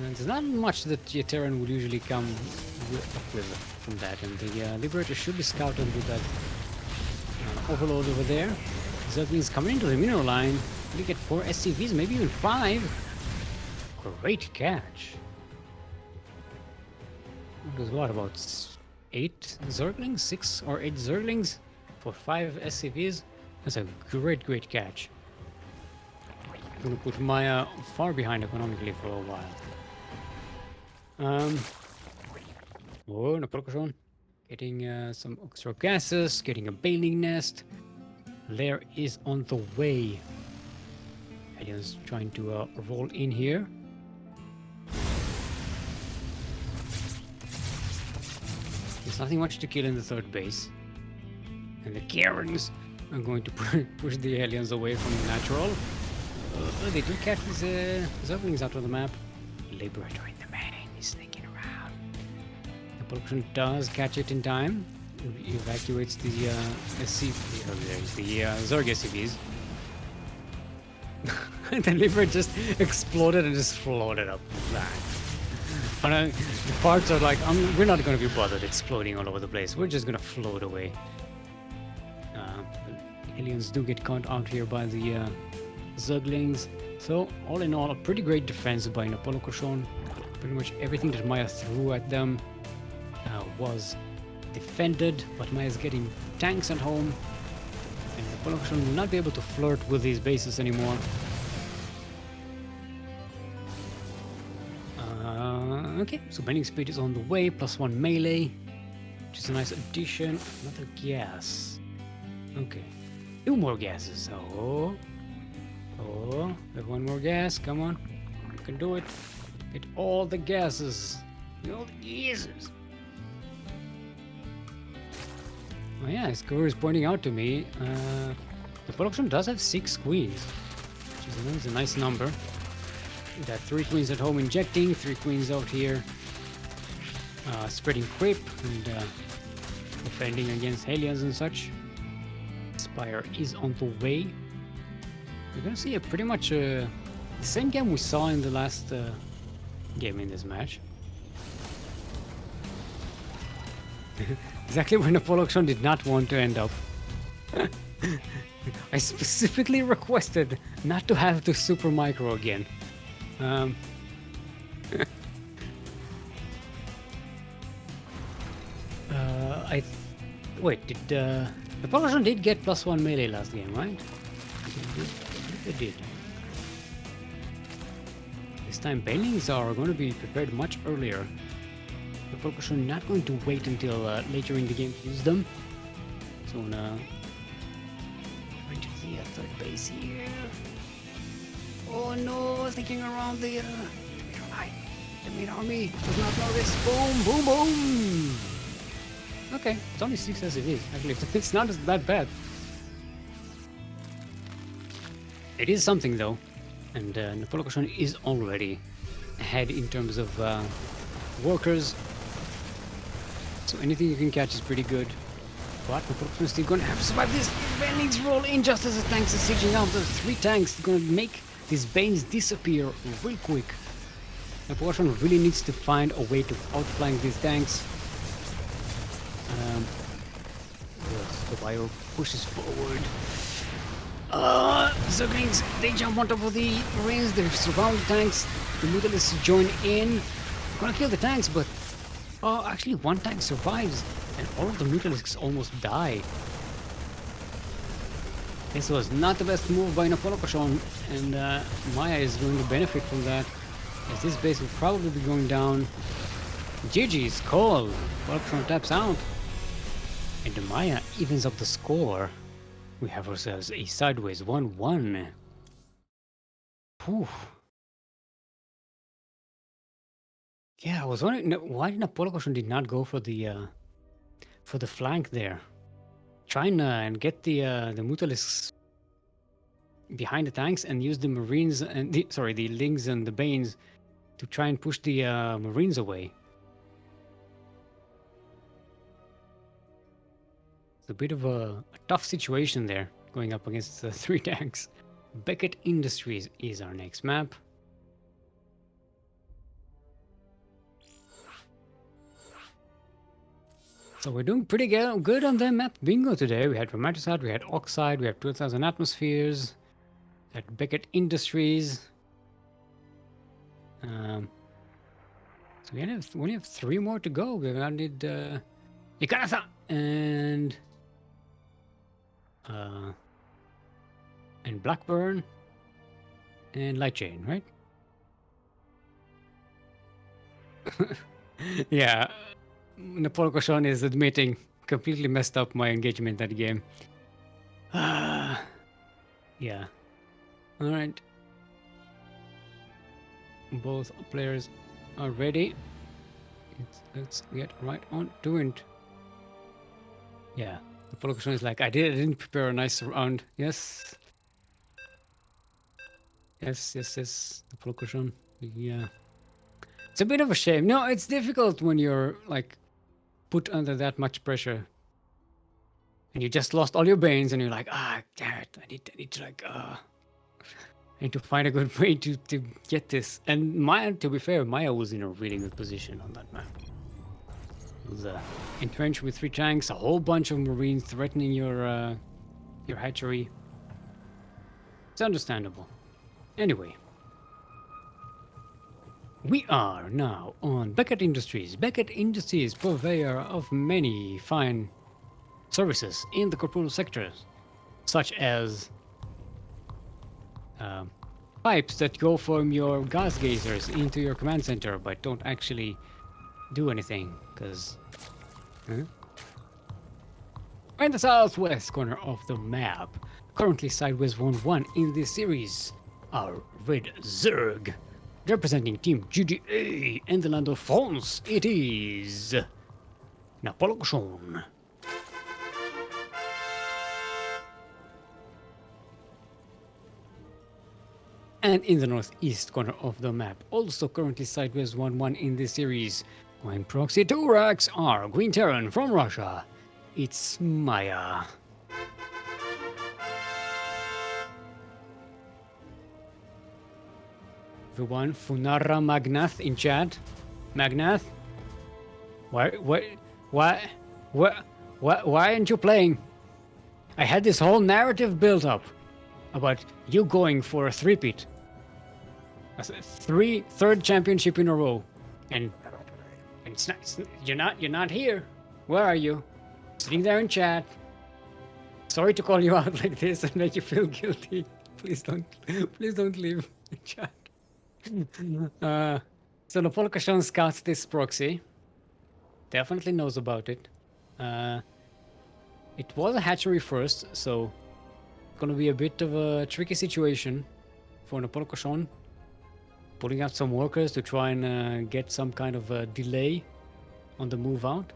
there's not much that the Terran would usually come up with from that. And the Liberator should be scouted with that overload over there. Ducklings coming into the mineral line. We get 4 SCVs, maybe even 5. Great catch. There's what, about 8 Zerglings? 6 or 8 Zerglings for 5 SCVs? That's a great catch. I'm gonna put Maya far behind economically for a while. Oh, Napolcochon Getting some extra gases, getting a baling nest. Lair is on the way. Aliens trying to roll in here. There's nothing much to kill in the third base. And the Karens are going to push the aliens away from the natural. They do catch these Ducklings out of the map. Laboratory in the main is sneaking around. Napolcochon does catch it in time. Evacuates the Zerg SCVs. The Libra just exploded and just floated up the planet. The parts are like, we're not going to be bothered exploding all over the place. We're just going to float away. Aliens do get caught out here by the Zerglings. So, all in all, a pretty great defense by Napolcochon. Pretty much everything that Maya threw at them was defended, but Maya's getting tanks at home. And Napolcochon will not be able to flirt with these bases anymore. Okay, so bending speed is on the way, +1 melee, which is a nice addition. Another gas. Okay, 2 more gases. Oh, we have 1 more gas. Come on, you can do it. Get all the gases. All the gases. Oh yeah, his score is pointing out to me. The production does have 6 queens, which is a nice number. Got 3 queens at home injecting, 3 queens out here spreading creep and defending against aliens and such. Spire is on the way. We're gonna see pretty much the same game we saw in the last game in this match. Exactly where Napolcochon did not want to end up. I specifically requested not to have to super micro again. Wait, did Napolcochon did get +1 melee last game, right? They did. This time banelings are going to be prepared much earlier. Napolcochon not going to wait until later in the game to use them. So now, going to the third base here. Oh no, thinking around the main army does not know this. Boom, boom, boom. Okay, it's only 6 as it is. Actually, it's not that bad. It is something though, and Napolcochon is already ahead in terms of workers. So anything you can catch is pretty good. But Napolcochon is still going to have to survive this. Banelings roll in just as the tanks are sieging out. The 3 tanks are going to make these Banes disappear real quick. Napolcochon really needs to find a way to outflank these tanks. The bio pushes forward. Zerglings, they jump on top of the Marines, they surround the tanks. The Mutalisks join in. Gonna kill the tanks, but actually 1 tank survives, and all of the Mutalisks almost die. This was not the best move by Napolcochon, and Maya is going to benefit from that, as this base will probably be going down. GG's call. Napolcochon taps out, and the Maya evens up the score. We have ourselves a sideways 1-1. Whew. Yeah, I was wondering why Napolcochon did not go for the flank there. Trying and get the Mutalisks behind the tanks and use the Marines and the Lings and the Banes to try and push the Marines away. It's a bit of a tough situation there, going up against 3 tanks. Beckett Industries is our next map. So we're doing pretty good on the map bingo today. We had Romanticide, we had Oxide, we have 12,000 Atmospheres, we had Beckett Industries. So we only have 3 more to go. We need Ikanatha and Blackburn and Lightchain, right? Yeah. Napolcochon is admitting completely messed up my engagement that game. Yeah. All right. Both players are ready. Let's get right on to it. Yeah. Napolcochon is like, I didn't prepare a nice round. Yes. Yes. Napolcochon. Yeah. It's a bit of a shame. No, it's difficult when you're like put under that much pressure. And you just lost all your banes and you're like, damn it, I need to like I need to find a good way to get this. And Maya, to be fair, Maya was in a really good position on that map. It was entrenched with 3 tanks, a whole bunch of marines threatening your hatchery. It's understandable. Anyway. We are now on Beckett Industries. Beckett Industries, purveyor of many fine services in the corporal sectors, such as pipes that go from your gas geysers into your command center but don't actually do anything, because... We're in the southwest corner of the map, currently sideways 1-1 in this series. Our Red Zerg, representing Team GDA and the land of France, it is... Napolcochon. And in the northeast corner of the map, also currently sideways 1-1 in this series, going proxy to Urax, are Green Terran from Russia. It's Maya. Everyone, Funara Magnath in chat. Magnath? Why aren't you playing? I had this whole narrative built up about you going for a three-peat. Third championship in a row. And you're not here. Where are you? Sitting there in chat. Sorry to call you out like this and make you feel guilty. Please don't leave the chat. So Napolcochon scouts this proxy. Definitely knows about it. It was a hatchery first, so gonna be a bit of a tricky situation for Napolcochon. Putting out some workers to try and get some kind of a delay on the move out.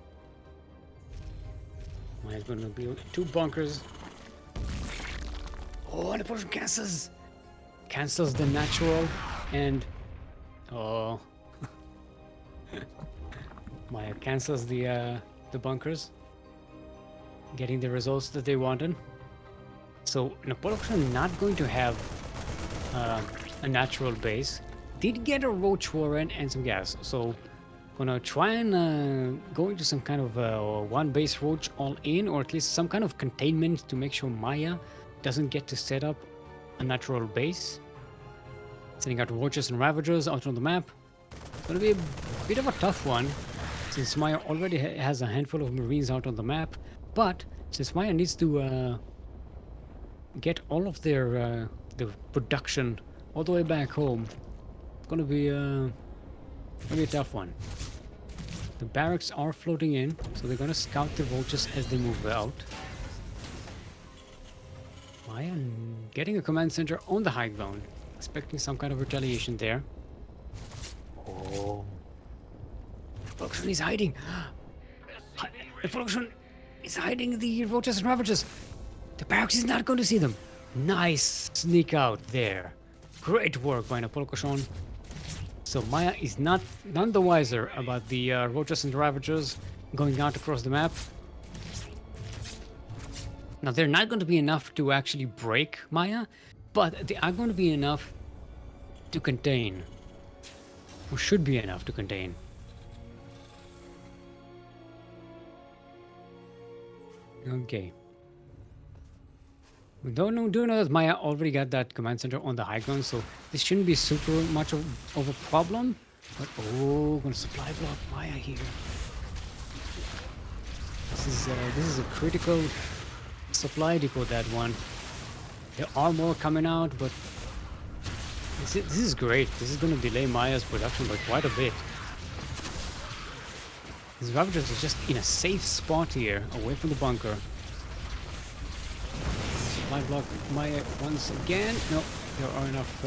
There's gonna be 2 bunkers. Oh, Napolcochon cancels the natural, and oh, Maya cancels the bunkers, getting the results that they wanted. So Napolcochon not going to have a natural base. Did get a roach warren and some gas, so gonna try and go into some kind of one base roach all in, or at least some kind of containment to make sure Maya doesn't get to set up a natural base. Sending out roaches and ravagers out on the map. It's gonna be a bit of a tough one, since Maya already has a handful of marines out on the map. But since Maya needs to get all of their the production all the way back home, it's gonna be a tough one. The barracks are floating in, so they're gonna scout the roaches as they move out. Maya getting a command center on the high ground, expecting some kind of retaliation there. Oh, Napolcochon is hiding. Napolcochon is hiding the roaches and ravagers. The barracks is not going to see them. Nice sneak out there. Great work by Napolcochon. So Maya is none the wiser about the roaches and ravagers going out across the map. Now they're not going to be enough to actually break Maya, but they are going to be enough to contain. Or should be enough to contain. Okay. We do know that Maya already got that command center on the high ground, so this shouldn't be super much of a problem. But oh, gonna supply block Maya here. This is a critical supply depot, that one. There are more coming out, but this is great. This is gonna delay Maya's production by quite a bit. These Ravagers are just in a safe spot here, away from the bunker. Supply block Maya once again. No, there are enough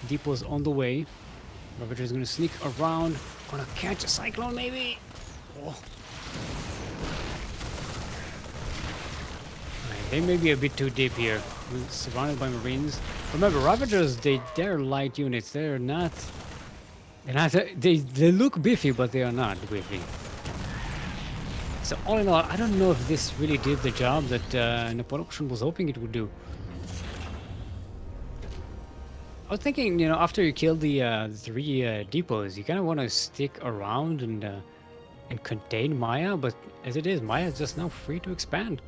depots on the way. Ravager is gonna sneak around. Gonna catch a cyclone maybe? Oh. Right, they may be a bit too deep here. We're surrounded by Marines. Remember, Ravagers, they're light units. They're not... They look beefy, but they are not beefy. So all in all, I don't know if this really did the job that Napolcochon was hoping it would do. I was thinking, you know, after you kill the 3 depots, you kind of want to stick around and contain Maya, but as it is, Maya is just now free to expand.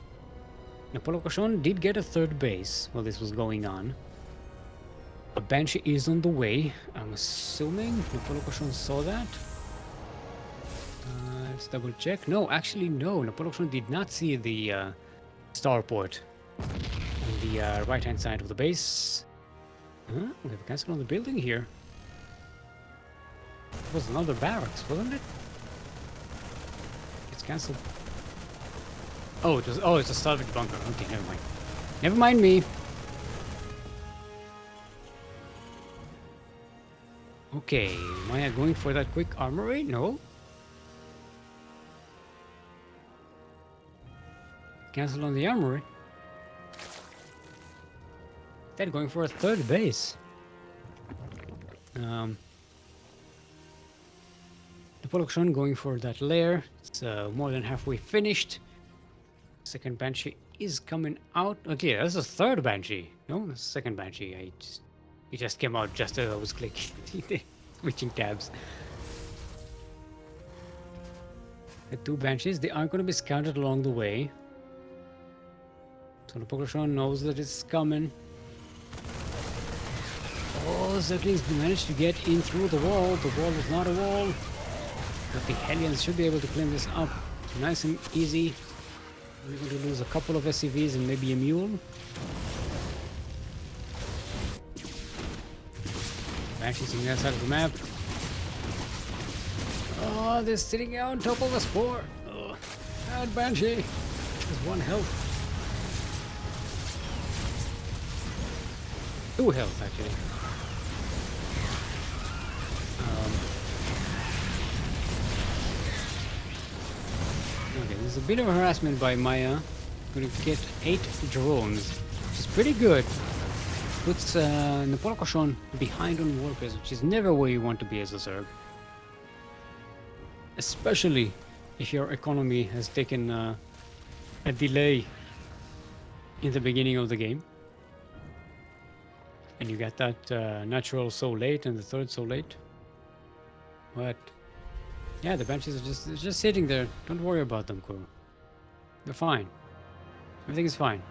Napolcochon did get a 3rd base while this was going on. A Banshee is on the way. I'm assuming Napolcochon saw that. Let's double check. No, actually no. Napolcochon did not see the starport on the right-hand side of the base. Huh? We have a castle on the building here. It was another barracks, wasn't it? It's cancelled. Oh, it's a salvage bunker. Okay, never mind. Never mind me. Okay, am I going for that quick armory? No. Cancel on the armory. They're going for a 3rd base. Napolcochon going for that lair. It's more than halfway finished. 2nd Banshee is coming out. Okay, that's a 3rd Banshee. No, that's a 2nd Banshee. It just came out just as I was clicking, switching tabs. The 2 Banshees, they are going to be scouted along the way. So Napolcochon knows that it's coming. Oh, Ducklings managed to get in through the wall. The wall was not a wall. But the Hellions should be able to clean this up nice and easy. We're going to lose a couple of SCVs and maybe a mule. Banshees on the other side of the map. Oh, they're sitting on top of a spore. Oh, bad Banshee. Just 1 health. 2 health, actually. Okay, there's a bit of harassment by Maya. Gonna get 8 drones, which is pretty good. Puts Napolcochon behind on workers, which is never where you want to be as a Zerg. Especially if your economy has taken a delay in the beginning of the game. And you got that natural so late and the 3rd so late. But yeah, the Banshees are just sitting there. Don't worry about them, crew. They're fine. Everything is fine.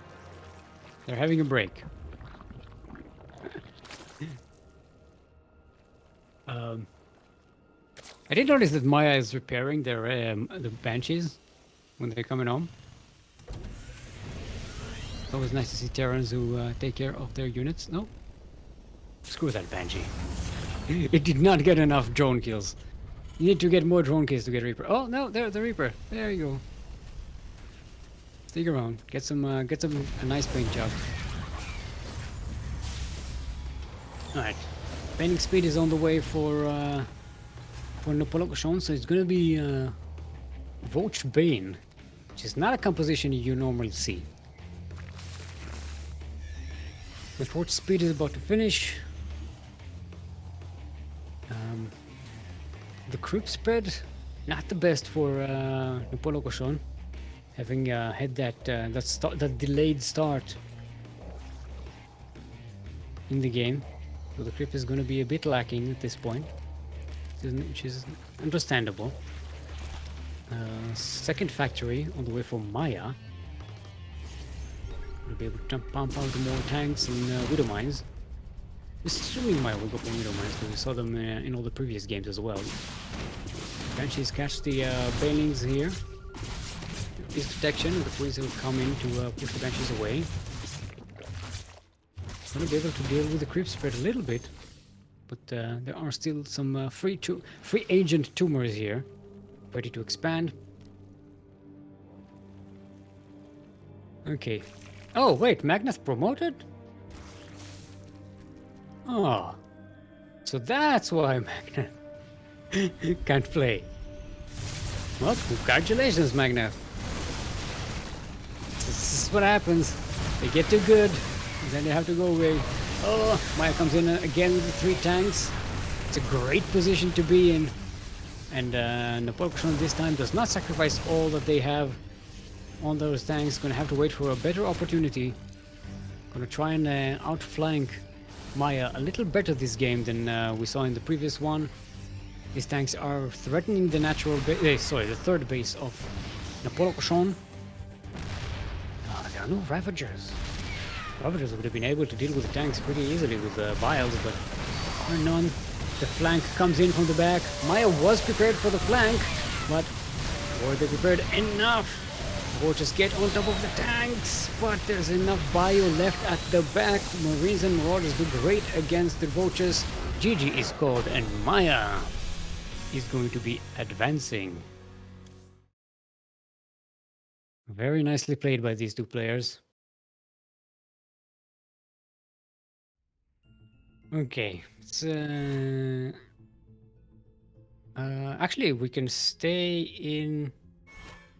They're having a break. I did notice that Maya is repairing their the Banshees when they're coming home. It's always nice to see Terrans who take care of their units. No? Screw that Banshee. It did not get enough drone kills. You need to get more drone kills to get Reaper. Oh no, there's the Reaper. There you go. Stick around. Get some a nice paint job. Alright. Painting speed is on the way for Napolcochon, so it's gonna be Voch Bane, which is not a composition you normally see. The Forge speed is about to finish. The creep spread, not the best for Napolcochon, having had that delayed start in the game. So the creep is going to be a bit lacking at this point, which is understandable. 2nd factory on the way for Maya. We'll be able to pump out more tanks and Widow Mines. Assuming Maya will go for Widow Mines, because we saw them in all the previous games as well. Banshees catch the Banelings here. Is protection, the police will come in to push the Banshees away. Gonna be able to deal with the creep spread a little bit, but there are still some free agent tumors here. ready to expand. Okay. Oh, wait, Magnus promoted? Oh. So that's why Magnus can't play. Well, congratulations, Magnus. This is what happens. They get too good, and then they have to go away. Oh, Maya comes in again with the 3 tanks. It's a great position to be in. And Napolcochon this time does not sacrifice all that they have on those tanks. Gonna have to wait for a better opportunity. Gonna try and outflank Maya a little better this game than we saw in the previous one. These tanks are threatening the natural the third base of Napolcochon. There are no Ravagers. Ravagers would have been able to deal with the tanks pretty easily with the vials, but there are none. The flank comes in from the back. Maya was prepared for the flank, but were they prepared enough? Vultures get on top of the tanks, but there's enough bio left at the back. Marines and Marauders do great against the Vultures. GG is called, and Maya is going to be advancing. Very nicely played by these two players. Okay, so actually we can stay in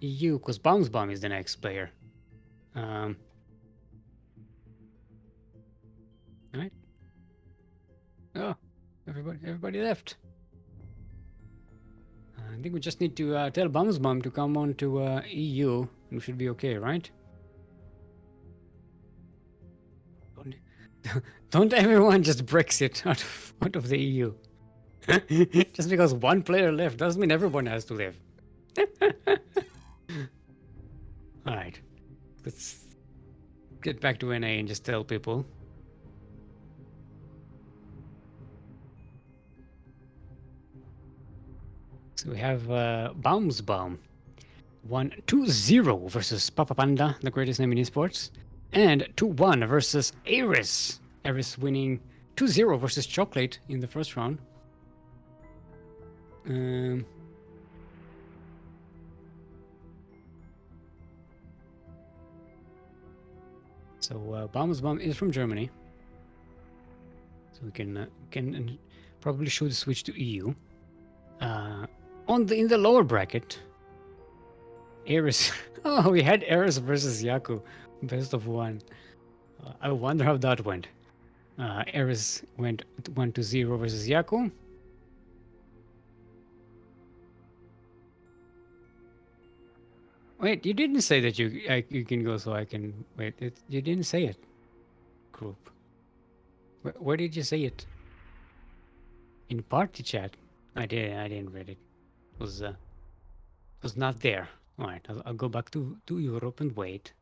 EU because BaumesBaum is the next player. Right? Oh, everybody left. I think we just need to tell BaumesBaum to come on to EU, and we should be okay, right? Don't everyone just Brexit out of the EU. Just because one player left doesn't mean everyone has to leave. Alright. Let's get back to NA and just tell people. So we have BaumesBaum won 2-0 versus Papa Panda, the greatest name in esports, and 2-1 versus Ares. Ares winning 2-0 versus Cheoklate in the first round. So BaumesBaum is from Germany, so we can probably should switch to EU. In the lower bracket, Ares. Oh, we had Ares versus Yaku, best of 1. I wonder how that went. Ares went 1-0 versus Yaku. Wait, you didn't say that you can go, so I can wait. You didn't say it. Group. Where did you say it? In party chat. I didn't read it. It was not there. All right, I'll go back to Europe and wait.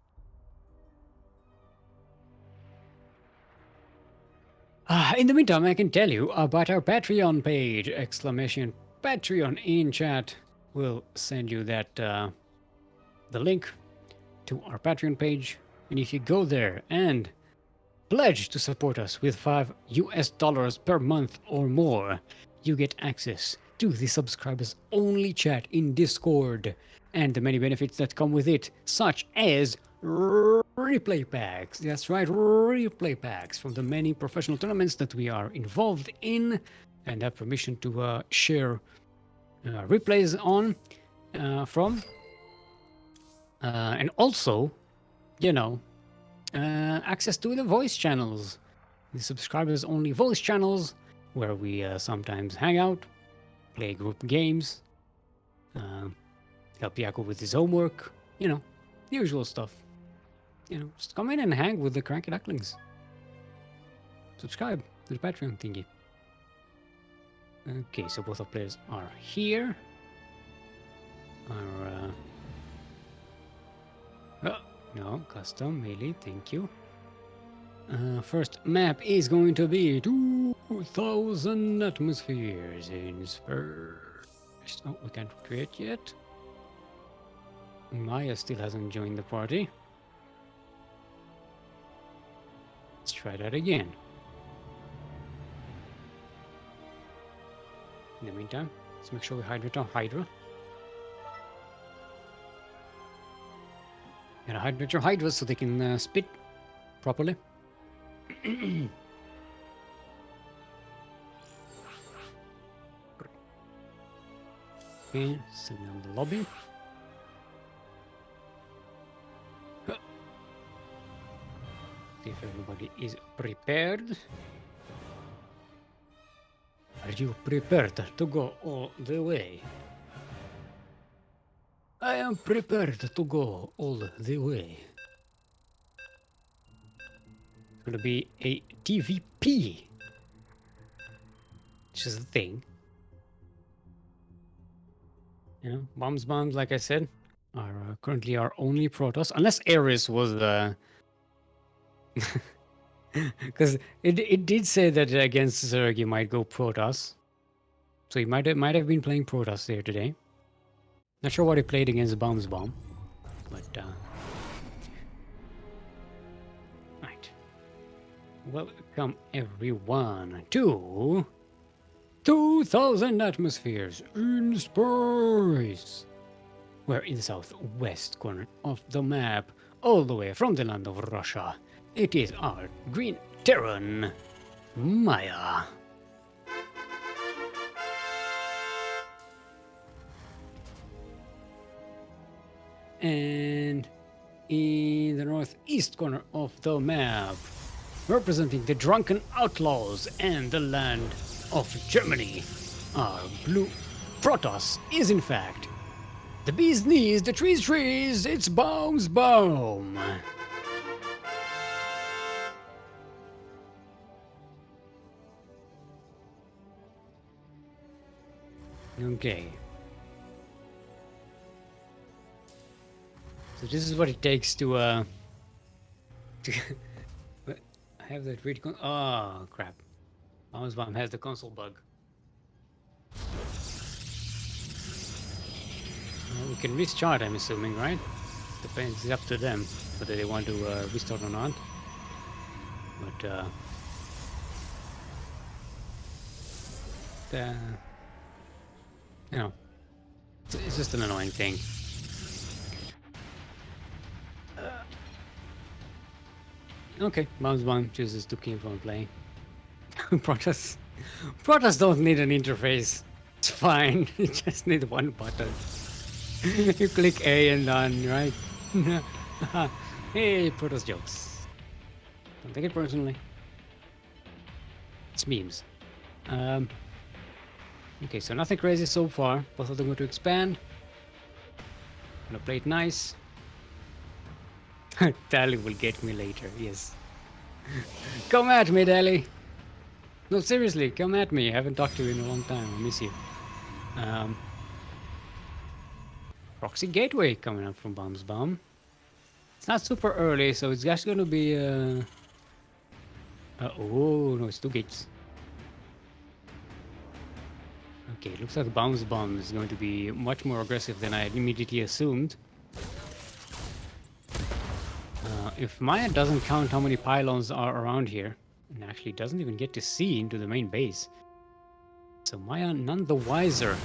In the meantime, I can tell you about our Patreon page! Exclamation Patreon in chat. We'll send you that the link to our Patreon page, and if you go there and pledge to support us with $5 per month or more, you get access to the subscribers only chat in Discord and the many benefits that come with it, such as replay packs. That's right, replay packs from the many professional tournaments that we are involved in and have permission to share replays on from. And also, access to the voice channels, the subscribers only voice channels, where we sometimes hang out, play group games, help Yaku with his homework, the usual stuff. Just come in and hang with the CranKy Ducklings. Subscribe to the Patreon thingy. Okay, so both our players are here. No, custom, melee, thank you. First map is going to be 2000 atmospheres in Spurs. Oh, we can't create yet. Maya still hasn't joined the party. Let's try that again. In the meantime, let's make sure we hide Hydra. Gotta hydrate your hydras so they can spit properly. Okay, sitting on the lobby. See if everybody is prepared. Are you prepared to go all the way? I am prepared to go all the way. It's gonna be a TVP, which is a thing. You know, BaumesBaum, like I said, are currently our only Protoss, unless Ares was the. Because it did say that against Zerg you might go Protoss, so he might have been playing Protoss there today. Not sure what he played against BaumesBaum, but right. Welcome everyone to 2,000 atmospheres in space. We're in the southwest corner of the map, all the way from the land of Russia. It is our green Terran, Maya. And in the northeast corner of the map, representing the drunken outlaws and the land of Germany, our blue Protoss is in fact the bee's knees, the trees, it's BaumesBaum. Okay. So this is what it takes to I have that read oh crap. BaumesBaum has the console bug. Well, we can restart, I'm assuming, right? Depends, it's up to them whether they want to restart or not. But you know, it's just an annoying thing. Okay, BaumesBaum chooses to keep on playing. Protoss don't need an interface. It's fine. You just need one button. You click A and done, right? Hey, Protoss jokes. Don't take it personally. It's memes. Okay, so nothing crazy so far. Both of them going to expand. Gonna play it nice. Dally will get me later, yes. Come at me, Dally. No, seriously, come at me. I haven't talked to you in a long time. I miss you. Proxy Gateway coming up from BaumesBaum. It's not super early, so it's just gonna be oh no, it's 2 gates. Okay, looks like BaumesBaum is going to be much more aggressive than I immediately assumed. If Maya doesn't count how many pylons are around here, and actually doesn't even get to see into the main base. So Maya none the wiser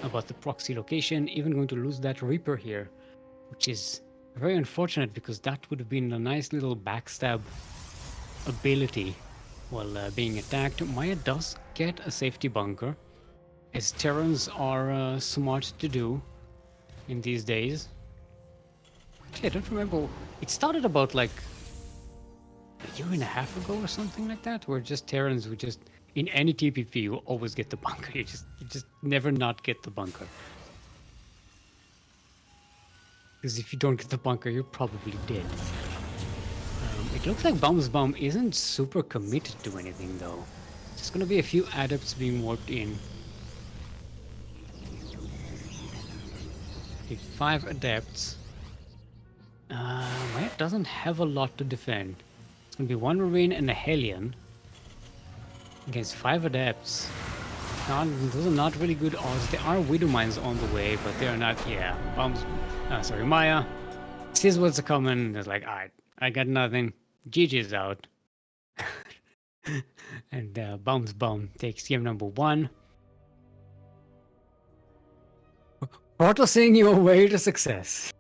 about the proxy location, even going to lose that Reaper here, which is very unfortunate because that would have been a nice little backstab ability while being attacked. Maya does get a safety bunker, as Terrans are smart to do in these days. Actually, I don't remember. It started about like a year and a half ago or something like that, where just Terrans would just, in any TPP, you always get the bunker. You just never not get the bunker. Because if you don't get the bunker, you're probably dead. It looks like BaumesBaum isn't super committed to anything though. There's gonna be a few adepts being warped in. 5 adepts. Maya doesn't have a lot to defend. It's gonna be 1 Marine and a Hellion against 5 adepts. Those are not really good odds. There are Widow Mines on the way, but they're not. Yeah, Maya sees what's coming. It's like, alright, I got nothing. GG's out. And BaumesBaum takes game number 1. Protossing your way to success.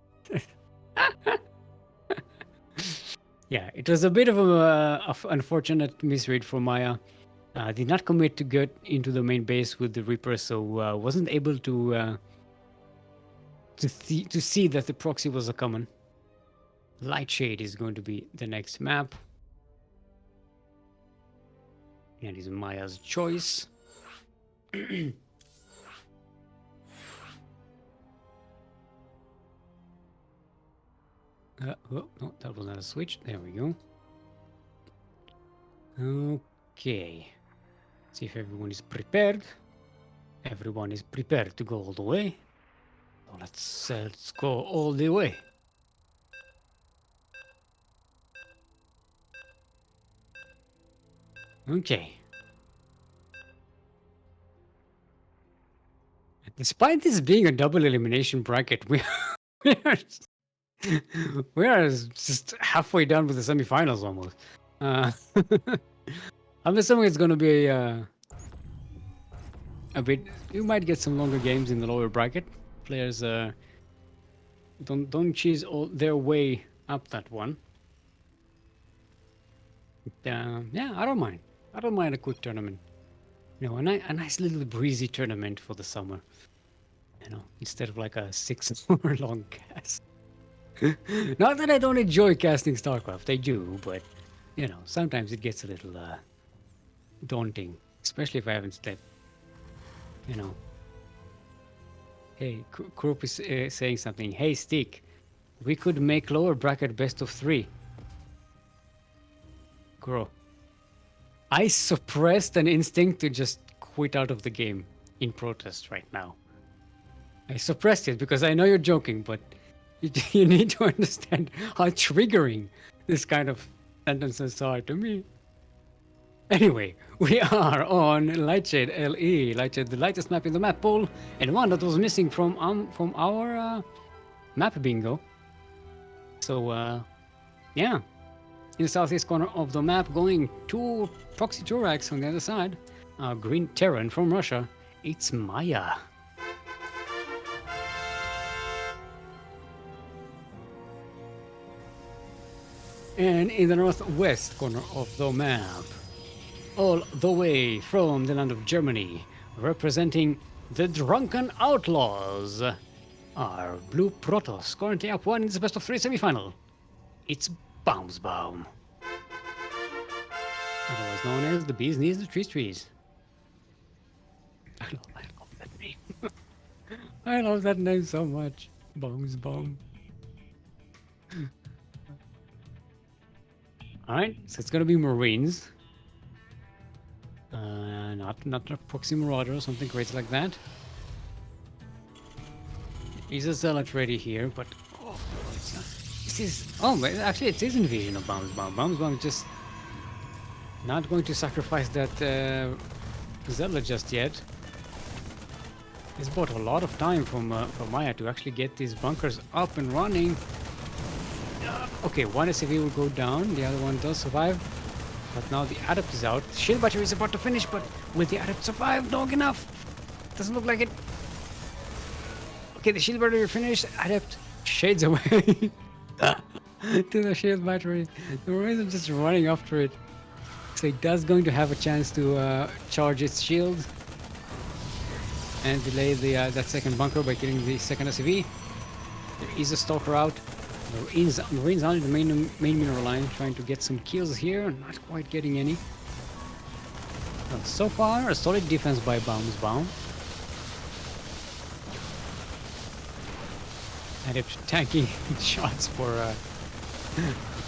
Yeah, it was a bit of a unfortunate misread for Maya. Did not commit to get into the main base with the Reaper, so wasn't able to see that the proxy was a common. Lightshade is going to be the next map. And is Maya's choice. Oh, no, that was not a switch. There we go. Okay. See if everyone is prepared. Everyone is prepared to go all the way. So let's go all the way. Okay. Despite this being a double elimination bracket, we are we are just halfway done with the semifinals almost. I'm assuming it's going to be a bit. You might get some longer games in the lower bracket. Players don't cheese all their way up that one. But, yeah, I don't mind. I don't mind a quick tournament. You know, a nice little breezy tournament for the summer. You know, instead of like a 6-hour long cast. Not that I don't enjoy casting StarCraft, I do, but you know, sometimes it gets a little daunting, especially if I haven't slept. You know. Hey, Krupp is saying something. Hey, Stick, we could make lower bracket best of 3. Grow. I suppressed an instinct to just quit out of the game in protest right now. I suppressed it because I know you're joking, but you need to understand how triggering this kind of sentences are to me. Anyway, we are on Lightshade LE, Lightshade, the lightest map in the map pool, and one that was missing from our map bingo. So, yeah, in the southeast corner of the map, going to Proxy Turax on the other side, Green Terran from Russia, it's Maya. And in the northwest corner of the map, all the way from the land of Germany, representing the Drunken Outlaws, are Blue Protoss, currently up 1 in the best of 3 semifinal. It's BaumesBaum, otherwise known as the Bees Knees, the Trees. I love that name. I love that name so much. BaumesBaum. Alright, so it's gonna be Marines. Not a Proxy Marauder or something crazy like that. He's a Zealot ready here, but oh, it's not. This is actually it is Invasion of BaumesBaum. BaumesBaum just not going to sacrifice that Zealot just yet. It's bought a lot of time from Maya to actually get these bunkers up and running. Okay, one SCV will go down, the other one does survive. But now the Adept is out. Shield battery is about to finish, but will the Adept survive long enough? Doesn't look like it. Okay, the shield battery finished. Adept shades away to the shield battery. The Marines are just running after it. So it does going to have a chance to charge its shield and delay the that second bunker by killing the second SCV. There is a stalker out. Marines on the main mineral line, trying to get some kills here, not quite getting any. So far, a solid defense by BaumesBaum. And it's tanking shots for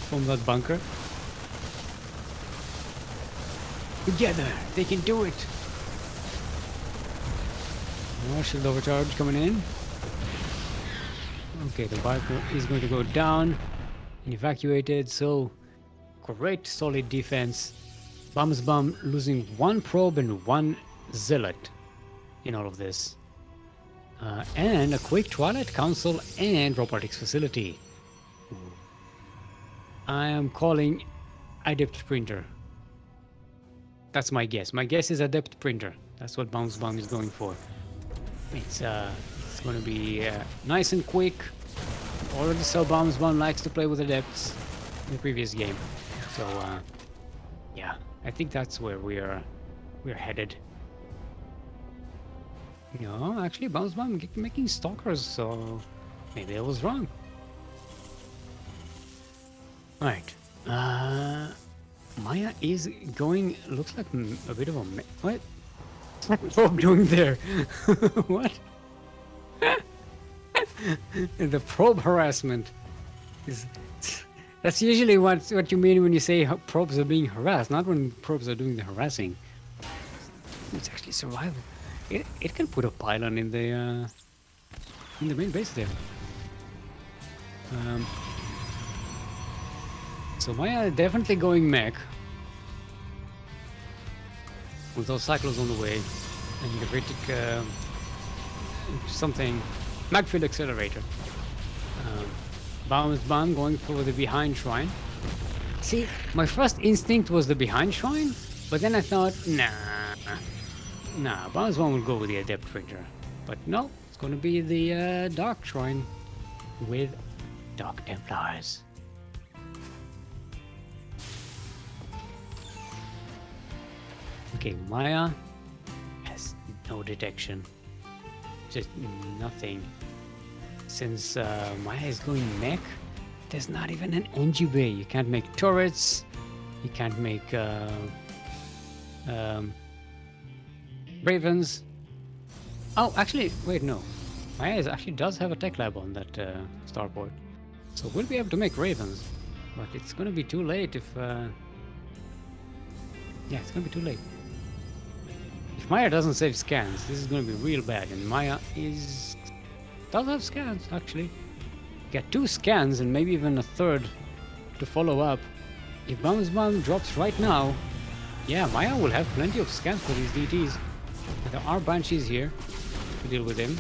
from that bunker. Together, they can do it. More shield overcharge coming in. Okay, the bunker is going to go down and evacuated, so great solid defense. BaumesBaum losing 1 probe and 1 zealot in all of this. And a quick Twilight Council and robotics facility. I am calling Adept Printer. That's my guess. My guess is Adept Printer. That's what BaumesBaum is going for. It's going to be nice and quick. Already so BaumesBaum likes to play with Adepts. the previous game. So yeah, I think that's where we're headed. No, actually, BaumesBaum making stalkers, so maybe I was wrong. Right. Maya is going. Looks like a bit of a what? What's Probe doing there? What? The probe harassment is. That's usually what you mean when you say probes are being harassed, not when probes are doing the harassing. It's actually survival. It can put a pylon in the main base there. So Maya definitely going mech with those cyclones on the way, and the Vertic something magfield accelerator. BaumesBaum going for the behind shrine. See, my first instinct was the behind shrine, but then I thought, nah, BaumesBaum will go with the adept ranger. But no, it's going to be the dark shrine with dark templars. Okay, Maya has no detection, just nothing. Since Maya is going mech, there's not even an NG bay. You can't make turrets, you can't make ravens. Oh, actually, wait, no. Maya actually does have a tech lab on that starport, so we'll be able to make ravens, but it's gonna be too late if... yeah, it's gonna be too late. If Maya doesn't save scans, this is gonna be real bad, and Maya does have scans, actually. Get 2 scans and maybe even a third to follow up. If BaumesBaum drops right now, yeah, Maya will have plenty of scans for these DTs. And there are banshees here to deal with him.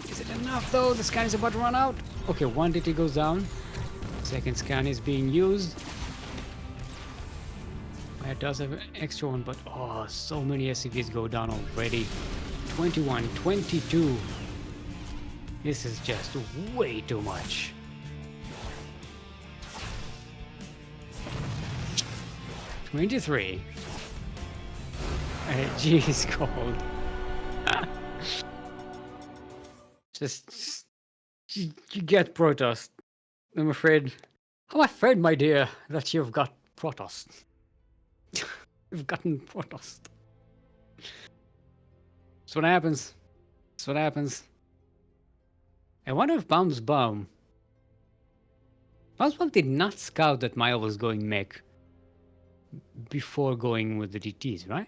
Is it enough though? The scan is about to run out. Okay, 1 DT goes down. Second scan is being used. It does have an extra one, but oh, so many SCVs go down already. 21, 22. This is just way too much. $23. Geez, cold. just you get Protoss. I'm afraid, my dear, that you've got Protoss. We've gotten Protoss. That's what happens. That's what happens. I wonder if BaumesBaum did not scout that Maya was going mech before going with the DTs, right?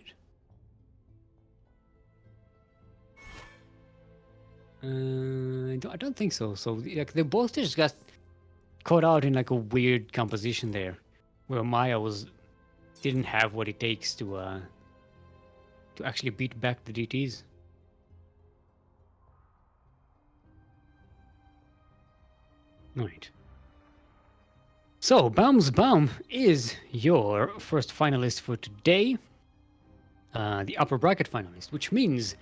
I don't think so. So like they both just got caught out in like a weird composition there, where Maya didn't have what it takes to actually beat back the DTs. Right. So BaumesBaum is your first finalist for today, the upper bracket finalist, which means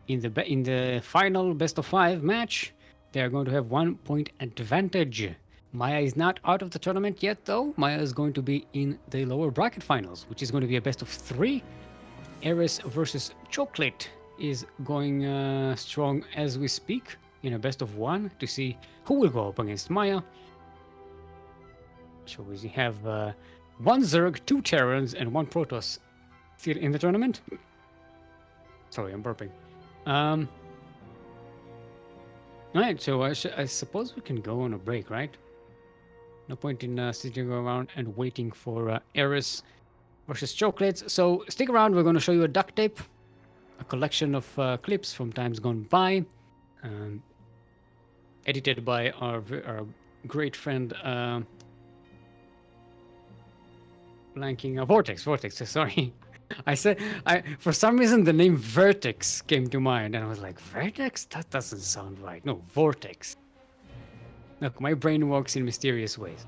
in the final best of 5 match, they are going to have 1 point advantage. Maya is not out of the tournament yet, though. Maya is going to be in the lower bracket finals, which is going to be a best of 3. Eris versus Cheoklate is going strong as we speak in a best of 1 to see who will go up against Maya. So we have 1 Zerg, 2 Terrans, and 1 Protoss still in the tournament. Sorry, I'm burping. Alright, so I suppose we can go on a break, right? No point in sitting around and waiting for Eris versus Cheoklate. So stick around, we're going to show you a duct tape, a collection of clips from times gone by, edited by our great friend blanking Vortex, sorry. For some reason the name Vertex came to mind and I was like, Vertex? That doesn't sound right. No, Vortex. Look, my brain works in mysterious ways.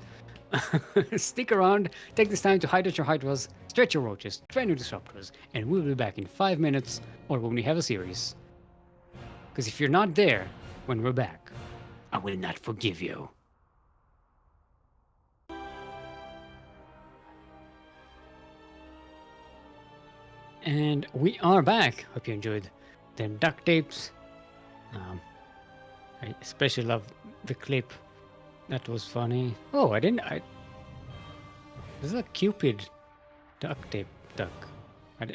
Stick around, take this time to hydrate your hydras, stretch your roaches, train your disruptors, and we'll be back in 5 minutes or when we have a series. Because if you're not there, when we're back. I will not forgive you. And we are back. Hope you enjoyed them duct tapes. I especially love the clip. That was funny. Oh, this is a Cupid duct tape duck. I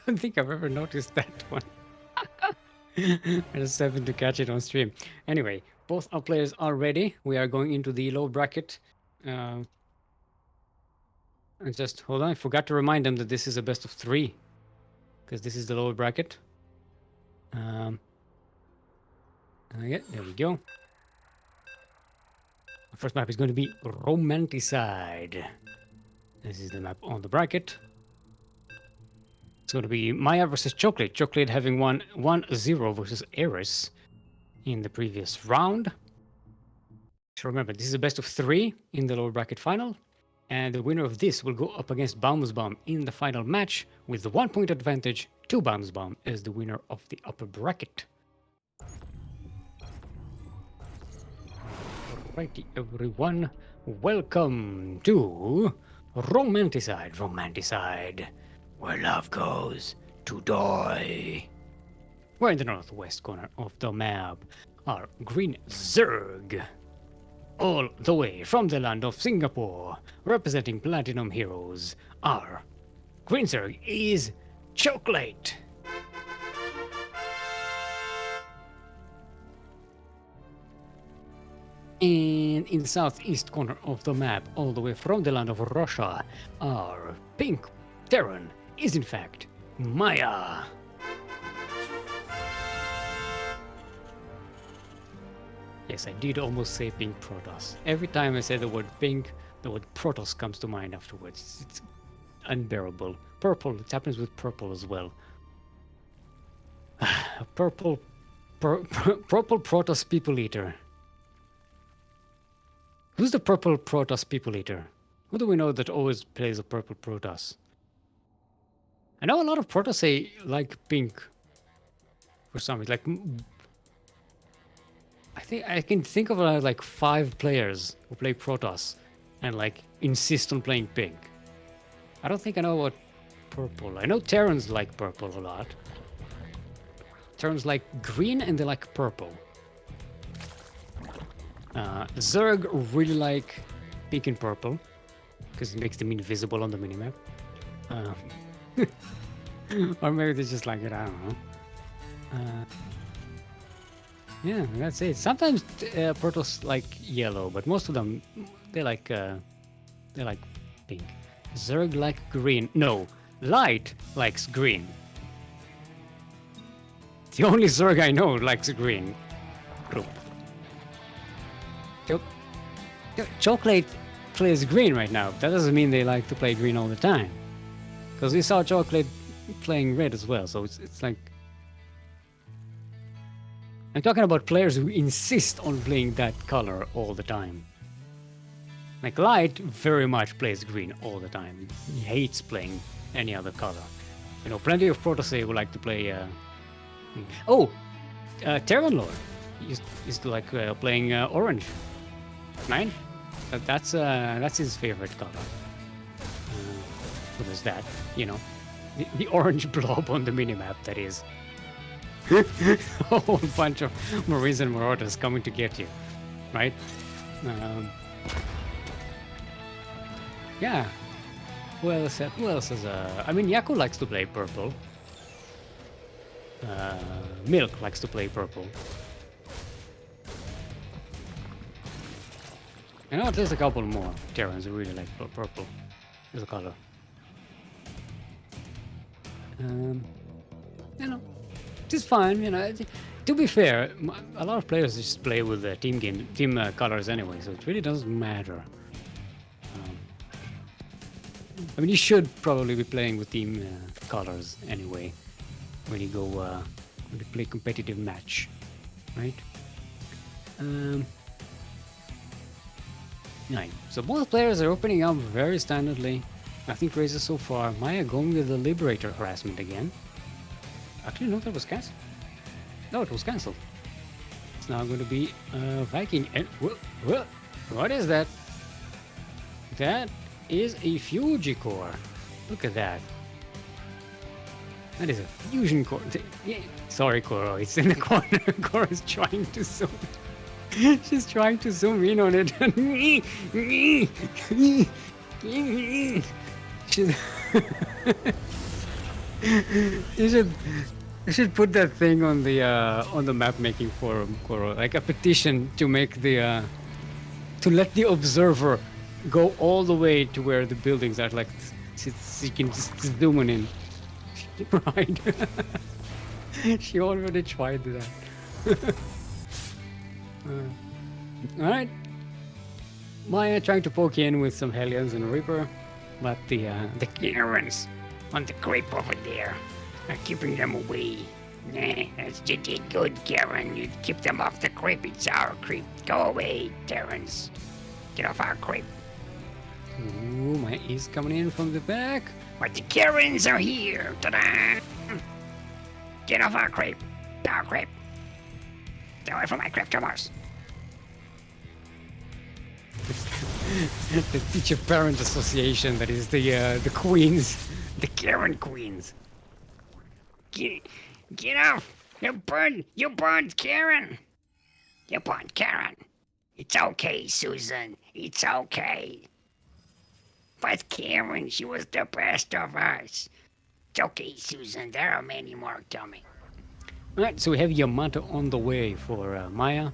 don't think I've ever noticed that one. I just happened to catch it on stream. Anyway, both our players are ready. We are going into the low bracket. And just hold on, I forgot to remind them that this is a best of 3. Because this is the lower bracket. Yeah, there we go. The first map is going to be Romanticide. This is the map on the bracket. It's going to be Maya versus Cheoklate. Cheoklate having won 1-0 versus Eris in the previous round. So remember, this is a best of 3 in the lower bracket final. And the winner of this will go up against BaumesBaum in the final match with the 1-point advantage to BaumesBaum as the winner of the upper bracket. Alrighty, everyone, welcome to Romanticide. Romanticide, where love goes to die. We're in the northwest corner of the map. Our green Zerg, all the way from the land of Singapore, representing Platinum Heroes. Our green Zerg is Cheoklate. And in the southeast corner of the map, all the way from the land of Russia, our pink Terran is in fact Maya. Yes, I did almost say pink Protoss. Every time I say the word pink, the word Protoss comes to mind afterwards. It's unbearable. Purple, it happens with purple as well. Purple Protoss People Eater. Who's the purple Protoss People Eater? Who do we know that always plays a purple Protoss? I know a lot of Protoss say like pink for some reason. Like, I think I can think of like 5 players who play Protoss and like insist on playing pink. I don't think I know what purple. I know Terrans like purple a lot. Terrans like green and they like purple. Zerg really like pink and purple because it makes them invisible on the minimap. Or maybe they just like it, I don't know. Yeah, that's it. Sometimes Protoss like yellow, but most of them they like pink. Zerg like green. No, Light likes green. The only Zerg I know likes green group. Cheoklate plays green right now. That doesn't mean they like to play green all the time. Because we saw Cheoklate playing red as well, so it's like... I'm talking about players who insist on playing that color all the time. Like Light very much plays green all the time. He hates playing any other color. You know, plenty of Protoss who like to play... Terran Lord used to like playing orange. Right? That's his favorite color. So there's that, you know. The orange blob on the minimap, that is. A whole bunch of Marines and Marauders coming to get you. Right? Yeah. Who else is I mean, Yaku likes to play purple. Milk likes to play purple. I know there's a couple more Terrans who really like purple as a color. You know, it's fine. You know, to be fair, a lot of players just play with the team colors anyway, so it really doesn't matter. I mean, you should probably be playing with team colors anyway when you go when you play competitive match, right? Right. So both players are opening up very standardly. Nothing crazy so far. Maya going with the Liberator harassment again. Actually, no, that was cancelled. No, it was cancelled. It's now going to be Viking. And what is that? That is a Fuji core. Look at that. That is a fusion core. Yeah, sorry, Koro. It's in the corner. Koro's trying to zoom. She's trying to zoom in on it. She's you should put that thing on the map making forum, Koro. Like a petition to make the to let the observer go all the way to where the buildings are. Like so you can just zoom in. Right. She already tried that. Alright. Maya trying to poke in with some Hellions and Reaper, but the Karens on the creep over there are keeping them away. Nah, that's just good, Karen. You keep them off the creep. It's our creep. Go away, Terrence. Get off our creep. Ooh, Maya is coming in from the back. But the Karens are here. Ta-da! Get off our creep. Our creep. Get away from my cryptomars. The teacher-parent association, that is the queens, the Karen queens. Get off! You burned Karen! You burned Karen! It's okay, Susan. It's okay. But Karen, she was the best of us. It's okay, Susan. There are many more coming. Alright, so we have Yamato on the way for Maya.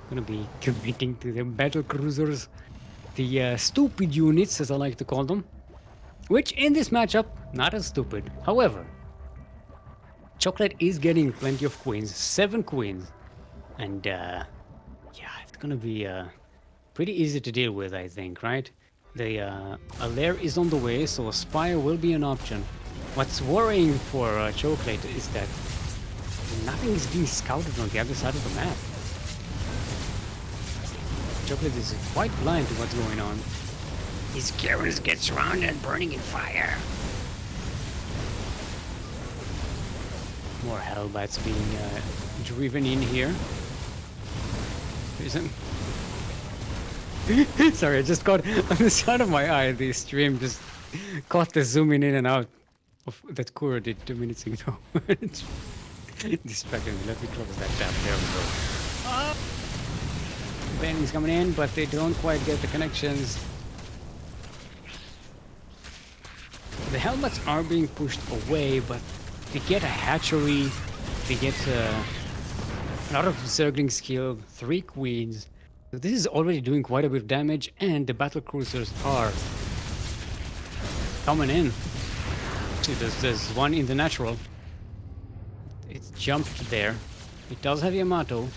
Gonna be committing to the battle cruisers. The stupid units, as I like to call them. Which, in this matchup, not as stupid. However, Cheoklate is getting plenty of queens. 7 queens. And, yeah, it's gonna be pretty easy to deal with, I think, right? A lair is on the way, so a spire will be an option. What's worrying for Cheoklate is that nothing is being scouted on the other side of the map. Cheoklate is quite blind to what's going on. These Karens get surrounded and burning in fire. More Hellbats being driven in here. Isn't? Sorry, I just got on the side of my eye. The stream just caught the zooming in and out of that Kuro did 2 minutes ago. It's distracting me. Let me close that tab. There we go. Banning's coming in, but they don't quite get the connections. The Hellbats are being pushed away, but they get a hatchery. They get a lot of Zerglings killed, 3 queens. So this is already doing quite a bit of damage, and the battle cruisers are coming in. See, there's one in the natural. It's jumped there. It does have Yamato.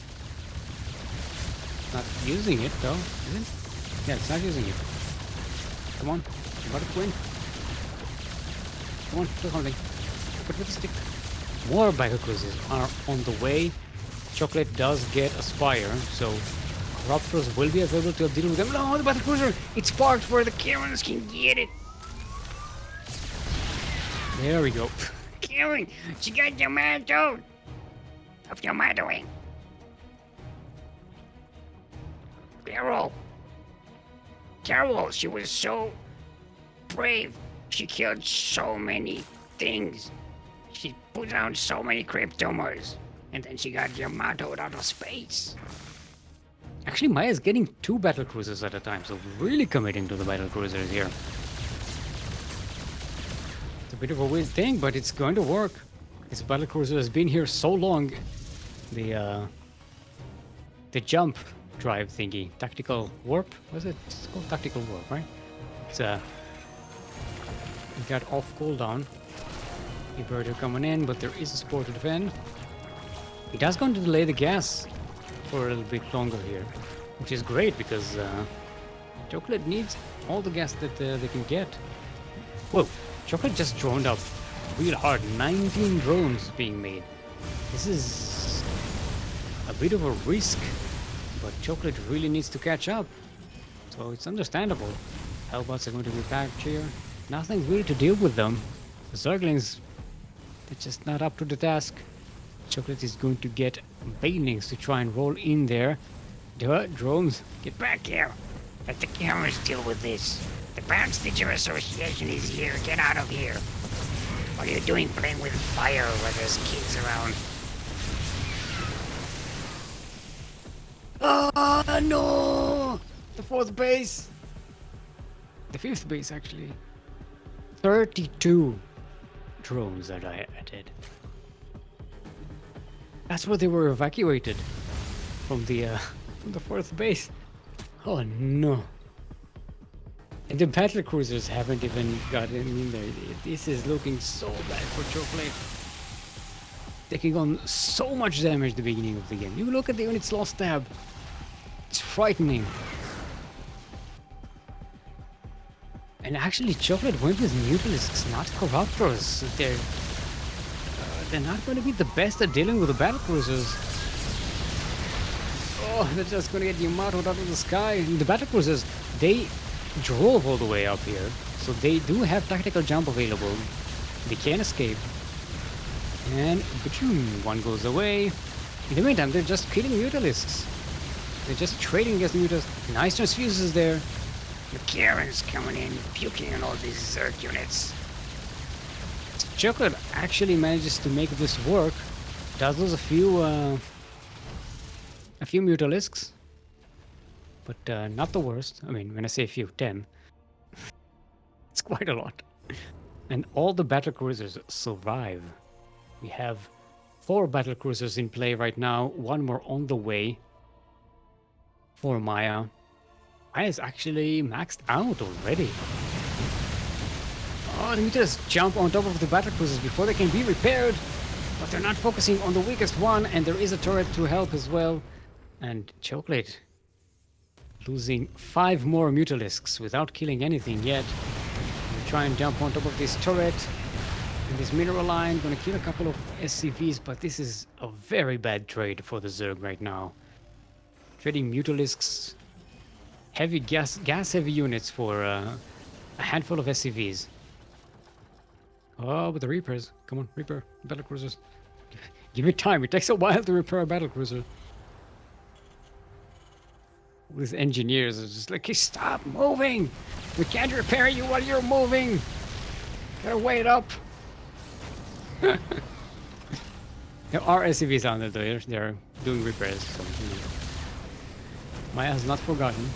Not using it though, is it? Yeah, it's not using it. Come on, you got a queen. Come on, do something. Put with the stick. More battle cruisers are on the way. Cheoklate does get a spire, so Raptors will be available to deal with them. No, the battle cruiser! It's parked where the Karens can get it. There we go. Karen, she got Yamato. Of Yamatoing. Carol, she was so brave. She killed so many things. She put down so many cryptomers. And then she got Yamato out of space. Actually, Maya's getting 2 battle cruisers at a time, so really committing to the battle cruisers here. It's a bit of a weird thing, but it's going to work. This battle cruiser has been here so long. The jump drive thingy, tactical warp, was it? It's called tactical warp, right? It's it got off cooldown. The bird are coming in, but there is a support to defend. It does going to delay the gas for a little bit longer here, which is great because Cheoklate needs all the gas that they can get. Whoa, Cheoklate just droned up real hard. 19 drones being made. This is a bit of a risk, but Cheoklate really needs to catch up. So it's understandable. Hellbats are going to be packed here. Nothing really to deal with them. The Zerglings, they're just not up to the task. Cheoklate is going to get Banelings to try and roll in there. Drones, Get back here. Let the cameras deal with this. The Brown Stitcher Association is here. Get out of here. What are you doing playing with fire where there's kids around? Ah, no! The fourth base! The fifth base, actually. 32 drones that I added. That's where they were evacuated from the fourth base. Oh no! And the battle cruisers haven't even gotten in there. This is looking so bad for Cheoklate. Taking on so much damage at the beginning of the game. You look at the units lost tab. It's frightening. And actually, Cheoklate went with Mutalisks, not Corruptors. They're not going to be the best at dealing with the battle cruisers. Oh, they're just going to get Yamato out of the sky. And the battle cruisers, they drove all the way up here, so they do have tactical jump available. They can escape. And one goes away. In the meantime, they're just killing Mutalisks. They're just trading against Mutalisks. Nice transfuses there. The Karen's coming in, puking on all these Zerg units. Cheoklate actually manages to make this work. Does lose a few Mutalisks, but not the worst. I mean, when I say a few, 10. It's quite a lot. And all the battle cruisers survive. We have 4 battle cruisers in play right now, 1 more on the way for Maya. Maya's actually maxed out already. Oh, the Mutas jump on top of the battle cruisers before they can be repaired, but they're not focusing on the weakest one, and there is a turret to help as well. And Cheoklate losing 5 more Mutalisks without killing anything yet. We try and jump on top of this turret. And this mineral line gonna kill a couple of SCVs, but this is a very bad trade for the Zerg right now. Trading Mutalisks, heavy gas heavy units for a handful of SCVs. Oh, but the Reapers. Come on, Reaper, battle cruisers. Give it time. It takes a while to repair a battle cruiser. These engineers are just like, hey, stop moving! We can't repair you while you're moving! Gotta wait up! There are SCVs on there, though. They're doing repairs, so Maya has not forgotten.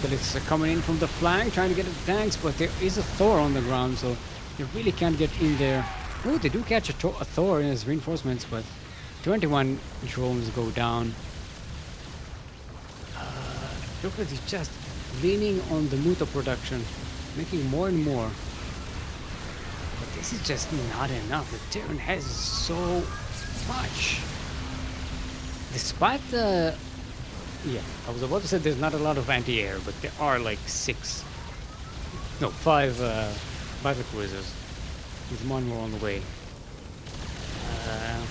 Mutalisks are coming in from the flank, trying to get the tanks, but there is a Thor on the ground, so they really can't get in there. Oh, they do catch a Thor in his reinforcements, but 21 drones go down. Cheoklate is just leaning on the Muta production, making more and more. But this is just not enough. The Terran has so much. Despite the... Yeah, I was about to say there's not a lot of anti-air, but there are like 5 battle cruisers. There's one more on the way. Yeah.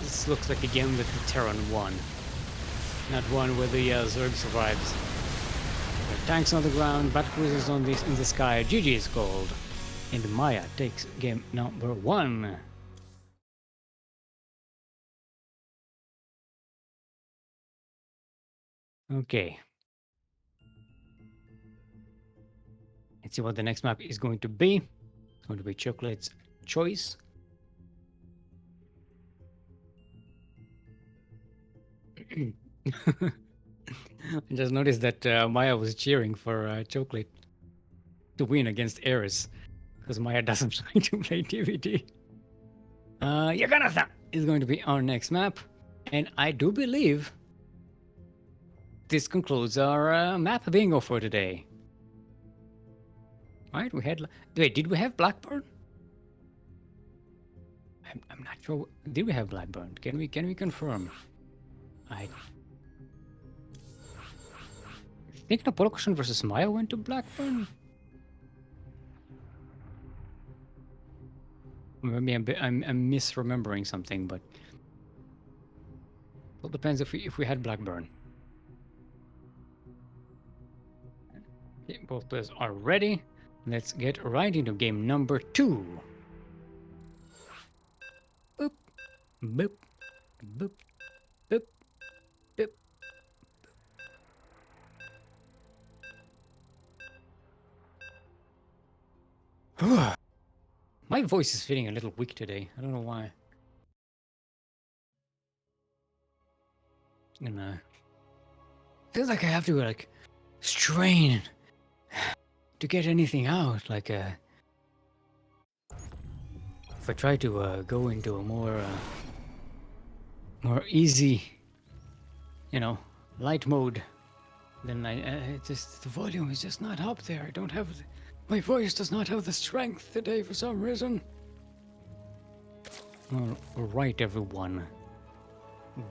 This looks like a game that the Terran won. Not one where the Zerg survives. There are tanks on the ground, battle cruisers in the sky. GG is called. And Maya takes game number 1. Okay. Let's see what the next map is going to be. It's going to be Cheoklate's choice. I just noticed that Maya was cheering for Cheoklate to win against Eris, because Maya doesn't like to play DVD. Yakuzaku is going to be our next map, and I do believe this concludes our map bingo for today. Right? Wait, did we have Blackburn? I'm not sure. Did we have Blackburn? Can we confirm? I think Napolcochon versus Maya went to Blackburn. Maybe I'm misremembering something, but it all depends if we had Blackburn. Okay, both players are ready. let's get right into game number 2. Boop, boop, boop, boop, boop. My voice is feeling a little weak today. I don't know why. And feels like I have to like strain to get anything out. Like if I try to go into a more easy, light mode, then the volume is just not up there. I don't have my voice does not have the strength today for some reason. All right, everyone.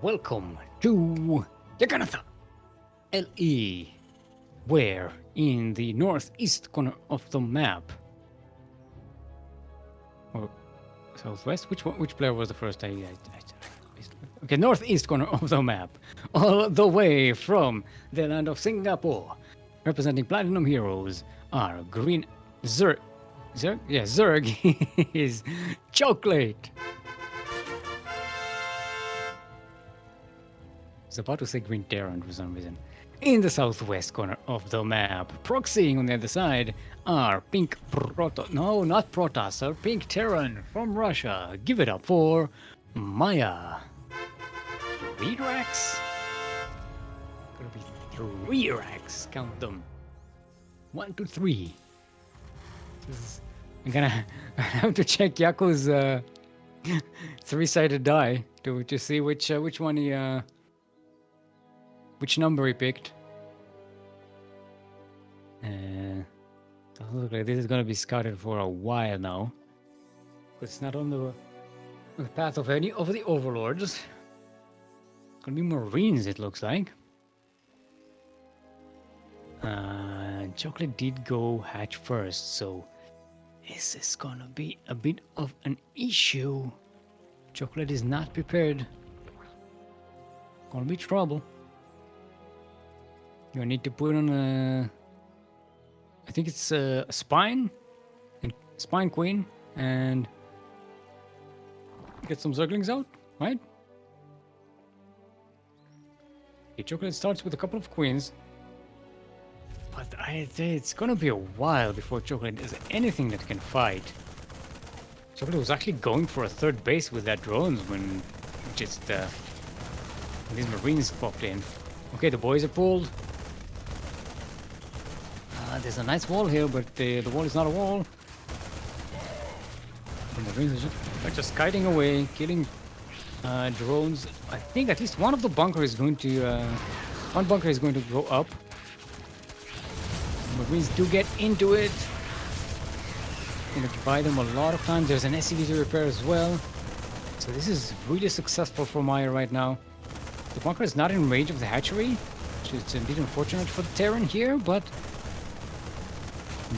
Welcome to Yakuzaku LE, where in the northeast corner of the map, or southwest, which player was the first? Okay, northeast corner of the map, all the way from the land of Singapore, representing Platinum Heroes are Green Zerg. Zerg is Cheoklate. I was about to say Green Terran for some reason. In the southwest corner of the map, proxying on the other side, are Pink No, not Protoss, Pink Terran from Russia. Give it up for Maya. 3 racks? Gonna be 3 racks. Count them. 1, 2, 3. I'm gonna have to check Yaku's 3-sided die to see which one he which number he picked. Doesn't look like this is gonna be scouted for a while now. It's not on the path of any of the overlords. It's gonna be Marines, it looks like. Cheoklate did go hatch first, so this is gonna be a bit of an issue. Cheoklate is not prepared. Gonna be trouble. You need to put on I think it's a spine, and spine queen, and get some zerglings out, right? Okay, Cheoklate starts with a couple of queens, but I'd say it's gonna be a while before Cheoklate does anything that can fight. Cheoklate was actually going for a 3rd base with that drones when just these Marines popped in. Okay, the boys are pulled. There's a nice wall here, but the wall is not a wall. The Marines are just kiting away, killing drones. I think at least one of the bunker is going to go up. Marines do get into it. Gonna buy them a lot of time. There's an SCV to repair as well. So this is really successful for Maya right now. The bunker is not in range of the hatchery, which is indeed unfortunate for the Terran here, but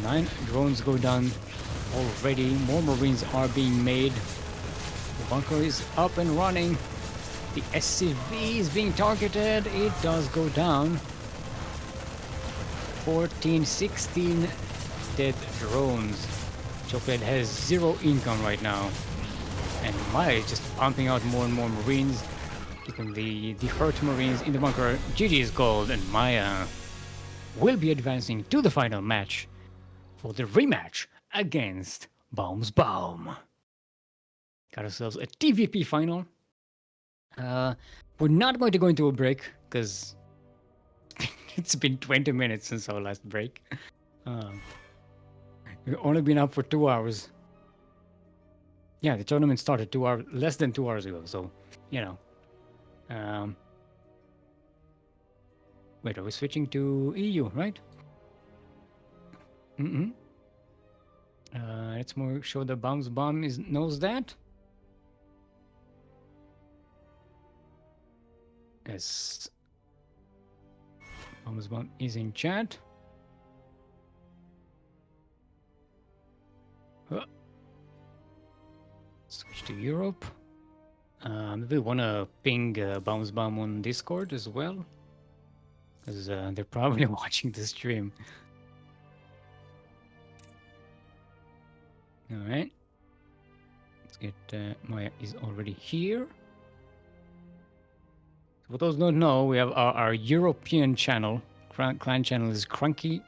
9 drones go down already. More Marines are being made. The bunker is up and running. The SCV is being targeted. It does go down. 14, 16 dead drones. Cheoklate has 0 income right now. And Maya is just pumping out more and more Marines, keeping the hurt Marines in the bunker. GG's gold, and Maya will be advancing to the final match for the rematch against BaumesBaum. Got ourselves a TVP final. We're not going to go into a break because it's been 20 minutes since our last break. We've only been up for 2 hours. Yeah, the tournament started less than 2 hours ago, so wait, are we switching to EU, right? Let's more show the BaumesBaum knows that. Yes. BaumesBaum is in chat. Switch to Europe. Maybe we wanna ping BaumesBaum on Discord as well, because they're probably watching the stream. All right. Let's get Maya is already here. For those who don't know, we have our European channel. Clan channel is CranKy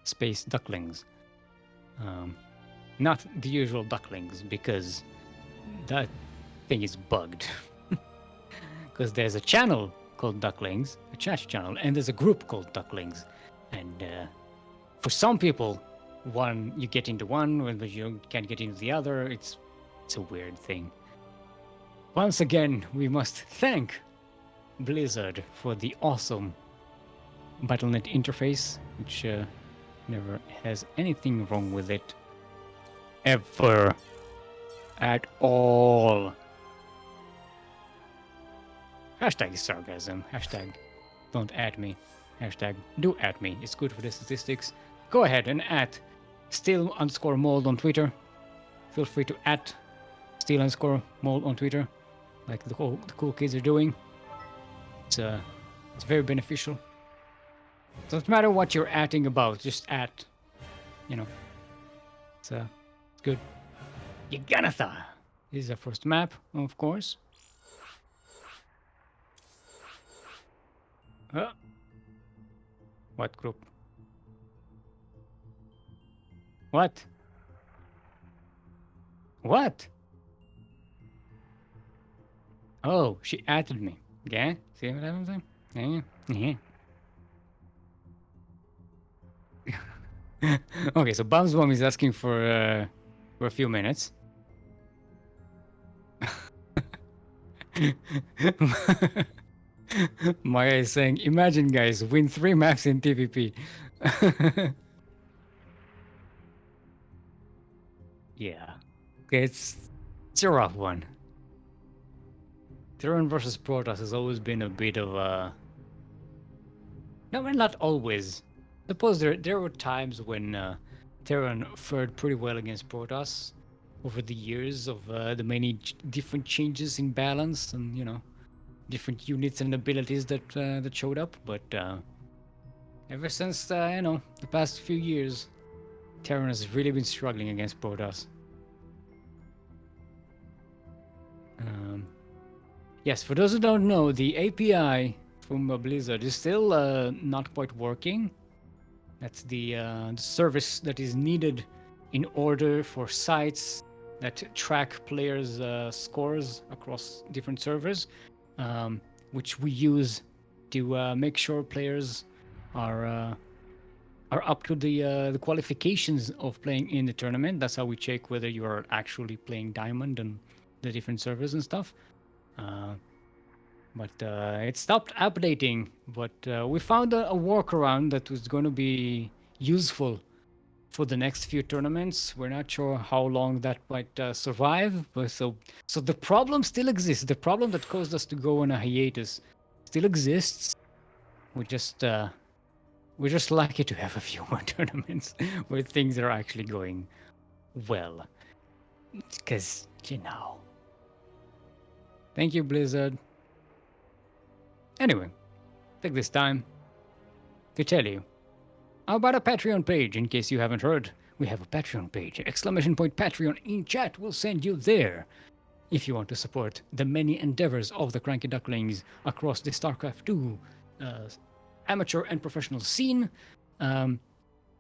Space Ducklings. Not the usual Ducklings, because that thing is bugged. Because there's a channel called Ducklings, a chat channel, and there's a group called Ducklings. And for some people, you get into one, but you can't get into the other. It's a weird thing. Once again, we must thank Blizzard for the awesome Battle.net interface, which never has anything wrong with it. Ever. At all. Hashtag sarcasm. Hashtag don't add me. Hashtag do add me. It's good for the statistics. Go ahead and add Steel_Mold on Twitter. Feel free to add Steel_Mold on Twitter, like the cool kids are doing. It's very beneficial. Doesn't matter what you're adding about, just add. You know, it's good. Yaganatha is our first map, of course. What group? What? What? Oh, she added me. Yeah? See what happens there? Yeah. Okay, so BaumesBaum is asking for a few minutes. Maya is saying, imagine guys, win 3 maps in PvP. Yeah. Okay, it's a rough one. Terran versus Protoss has always been a bit of a... No, not always. Suppose there were times when Terran fared pretty well against Protoss over the years of the many different changes in balance and, you know, different units and abilities that showed up. But ever since, you know, the past few years, Terran has really been struggling against Protoss. Yes, for those who don't know, the API from Blizzard is still not quite working. That's the service that is needed in order for sites that track players' scores across different servers, which we use to make sure players are up to the qualifications of playing in the tournament. That's how we check whether you are actually playing Diamond and the different servers and stuff. But it stopped updating. But we found a workaround that was going to be useful for the next few tournaments. We're not sure how long that might survive. But so the problem still exists. The problem that caused us to go on a hiatus still exists. We're just lucky to have a few more tournaments where things are actually going well. Because, you know. Thank you, Blizzard. Anyway, take this time to tell you about a Patreon page. In case you haven't heard, we have a Patreon page. !Patreon in chat will send you there. If you want to support the many endeavors of the Cranky Ducklings across the StarCraft 2 amateur and professional scene,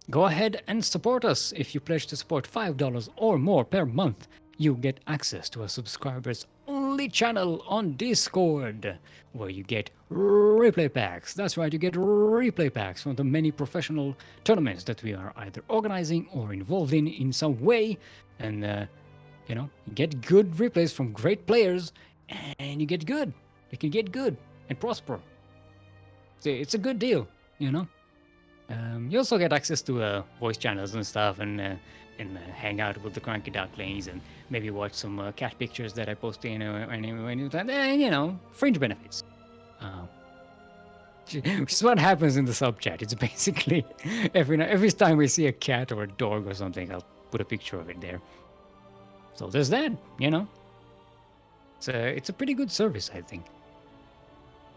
go ahead and support us. If you pledge to support $5 or more per month, you get access to a subscribers only channel on Discord, where you get replay packs. That's right, you get replay packs from the many professional tournaments that we are either organizing or involved in some way. And, you know, you get good replays from great players, and you get good. You can get good and prosper. It's a good deal, you know. You also get access to voice channels and stuff, and hang out with the Cranky Ducklings, and maybe watch some cat pictures that I post in, and you know, fringe benefits. Which is what happens in the sub chat. It's basically every time we see a cat or a dog or something, I'll put a picture of it there. So there's that, you know. It's a pretty good service, I think.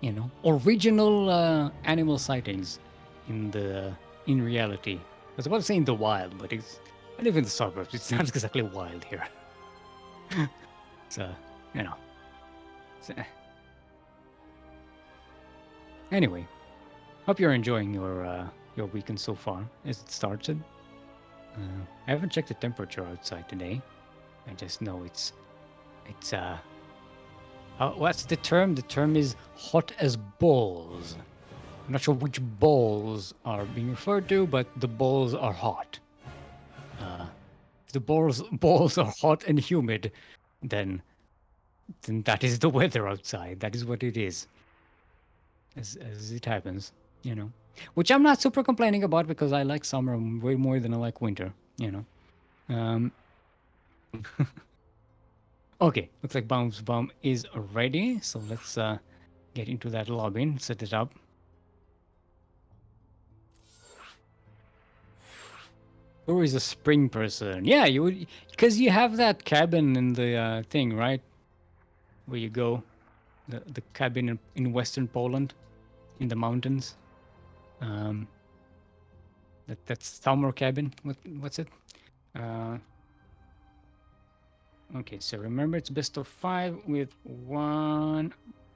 You know, original animal sightings in reality. I was about to say in the wild, but And even the suburbs, it's not exactly wild here. So, you know. So, anyway, hope you're enjoying your weekend so far as it started. I haven't checked the temperature outside today. I just know it's what's the term? The term is hot as balls. I'm not sure which balls are being referred to, but the balls are hot. If the balls are hot and humid, then that is the weather outside. That is what it is. As it happens, you know. Which I'm not super complaining about because I like summer way more than I like winter, you know. Um, okay, looks like BaumesBaum is ready. So let's get into that lobby and set it up. Who is a spring person? Yeah, you would, because you have that cabin in the thing, right? Where you go, the cabin in Western Poland, in the mountains. That's summer cabin. What's it? Okay, so remember it's best of 5 with 1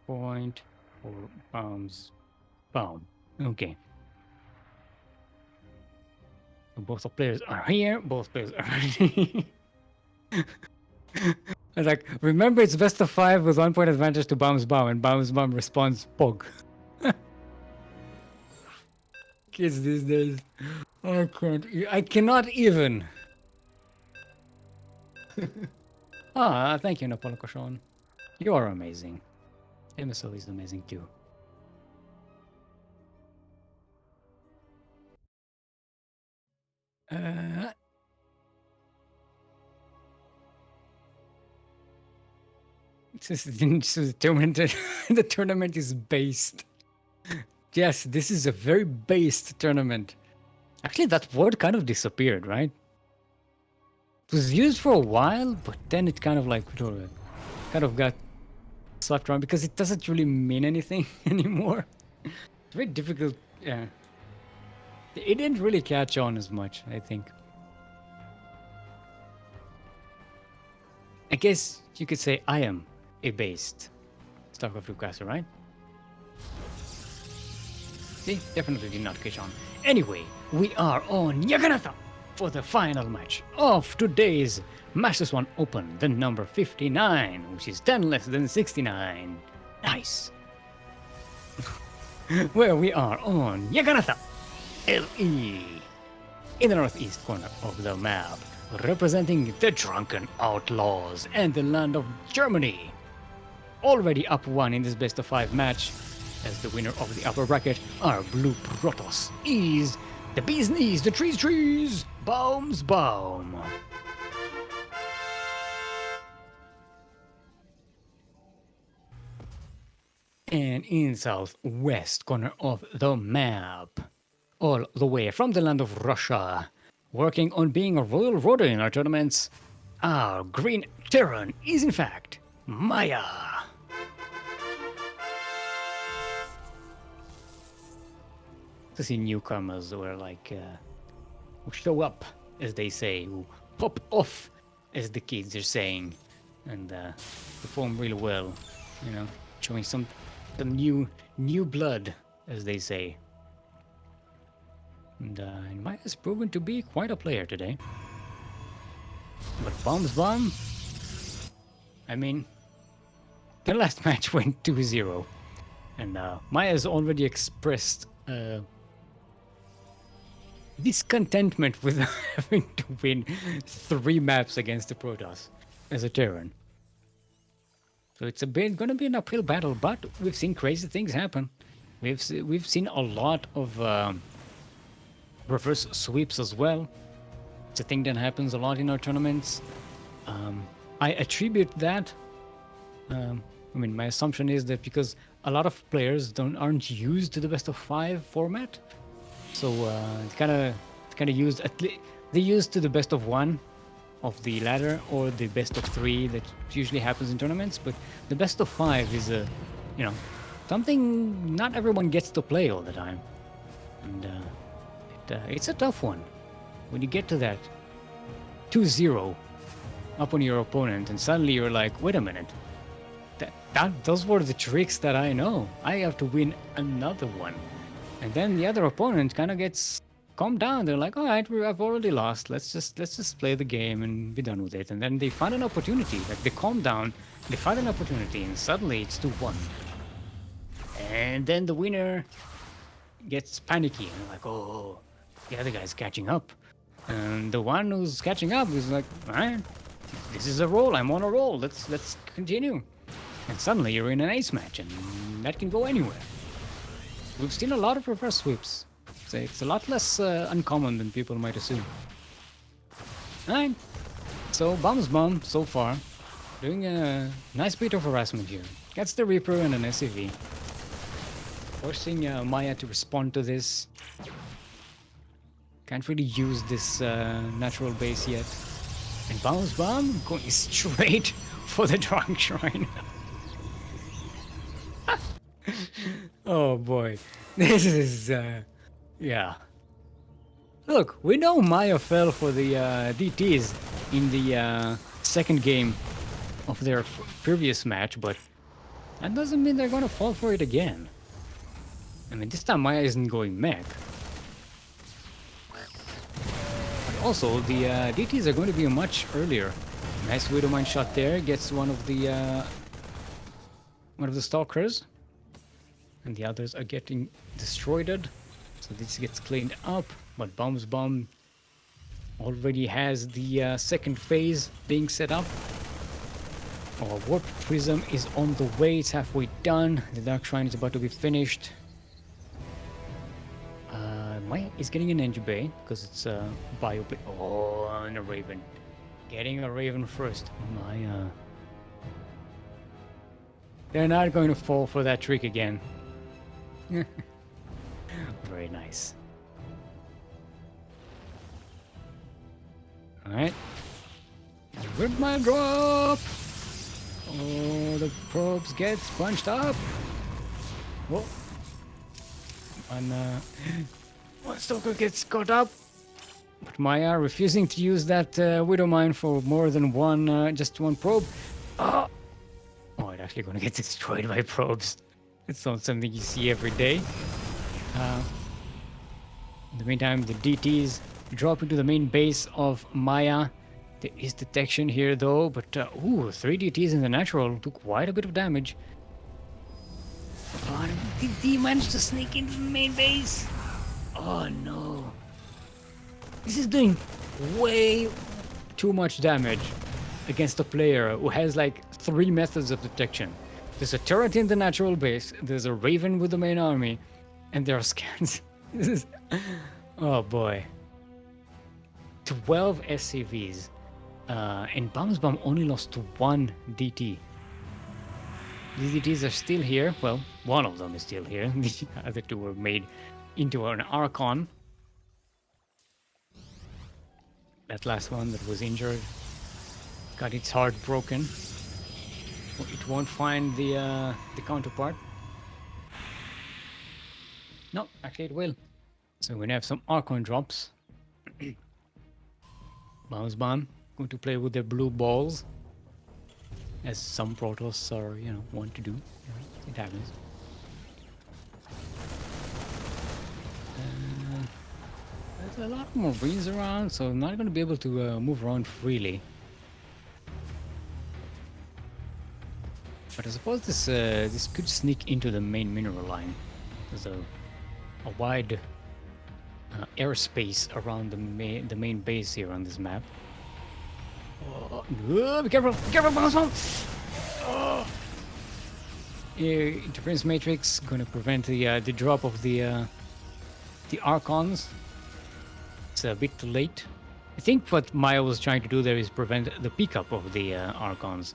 point for BaumesBaum. Okay. So both the players are here. Both players are ready. It's like, remember it's best of 5 with 1 point advantage to BaumesBaum, and BaumesBaum responds Pog. Kids these days. I cannot even. Thank you, Napolcochon. You are amazing. MSO is amazing too. This is the tournament. The tournament is based. Yes, this is a very based tournament. Actually, that word kind of disappeared, right? It was used for a while, but then it kind of like kind of got slapped around because it doesn't really mean anything anymore. It's very difficult. Yeah, it didn't really catch on as much, I think. I guess you could say I am a based StarCraft caster, right? See, definitely did not catch on. Anyway, we are on Yakuzaku for the final match of today's Master Swan Open, the number 59, which is 10 less than 69. Nice. Where we are on Yakuzaku LE, in the northeast corner of the map, representing the Drunken Outlaws and the land of Germany. Already up 1 in this best of 5 match, as the winner of the upper bracket, our blue Protoss, is the bee's knees, the trees, BaumesBaum. And in southwest corner of the map, all the way from the land of Russia, working on being a royal roader in our tournaments, our green Terran is in fact Maya. To see newcomers who are like, who show up, as they say, who pop off, as the kids are saying, and perform really well, you know, showing some new blood, as they say. And Maya has proven to be quite a player today. But BaumesBaum, I mean, the last match went 2-0, and Maya has already expressed discontentment with having to win 3 maps against the Protoss as a Terran. So it's going to be an uphill battle, but we've seen crazy things happen. We've seen a lot of reverse sweeps as well. It's a thing that happens a lot in our tournaments. I attribute that. I mean, my assumption is that because a lot of players aren't used to the best of 5 format, so it's kind of used they used to the best of 1 of the ladder or the best of 3 that usually happens in tournaments. But the best of 5 is something not everyone gets to play all the time, and it's a tough one when you get to that. 2-0 up on your opponent, and suddenly you're like, wait a minute. Those were the tricks that I know. I have to win another one. And then the other opponent kind of gets calmed down. They're like, all right, I've already lost. Let's just play the game and be done with it. And then they find an opportunity. Like they calm down, they find an opportunity, and suddenly it's 2-1. And then the winner gets panicky and like, oh, the other guy's catching up. And the one who's catching up is like, all right, this is a roll. I'm on a roll. Let's continue. And suddenly you're in an ace match, and that can go anywhere. We've seen a lot of reverse sweeps. So it's a lot less uncommon than people might assume. Alright, so BaumesBaum so far doing a nice bit of harassment here. Gets the Reaper and an SCV. Forcing Maya to respond to this. Can't really use this natural base yet. And BaumesBaum going straight for the Dark Shrine. Oh boy, this is yeah. Look, we know Maya fell for the DTs in the second game of their previous match, but that doesn't mean they're gonna fall for it again. I mean, this time Maya isn't going mech. But also, the DTs are going to be much earlier. Nice Widowmine shot there, gets one of the stalkers. And the others are getting destroyed. So this gets cleaned up. But BaumesBaum already has the second phase being set up. Our Warp Prism is on the way. It's halfway done. The Dark Shrine is about to be finished. Maya is getting an Engie Bay because it's Bio. Oh, and a Raven. Getting a Raven first. Maya. They're not going to fall for that trick again. Very nice. Alright. Rip my drop! Oh, the probes get punched up! Whoa. One stalker gets caught up! But Maya refusing to use that Widowmine for more than one, just one probe. Oh, it's actually gonna get destroyed by probes. It's not something you see every day. In the meantime, the DTs drop into the main base of Maya. There is detection here though, but ooh, 3 DTs in the natural took quite a bit of damage. Oh, did he manage to sneak into the main base? Oh no. This is doing way too much damage against a player who has like 3 methods of detection. There's a turret in the natural base, there's a Raven with the main army, and there are scans. This is... Oh boy. 12 SCVs. And BaumesBaum only lost to 1 DT. These DTs are still here. Well, one of them is still here. The other 2 were made into an Archon. That last one that was injured got its heart broken. It won't find the counterpart. No, actually it will. So we're gonna have some Archon drops. BaumesBaum going to play with their blue balls, as some Protoss are, want to do. It happens. There's a lot more Marines around, so I'm not going to be able to move around freely. But I suppose this could sneak into the main mineral line. There's a wide airspace around the main base here on this map. Oh, be careful! Be careful, BaumesBaum! Oh. Interference matrix gonna prevent the drop of the Archons. It's a bit too late. I think what Maya was trying to do there is prevent the pickup of the Archons.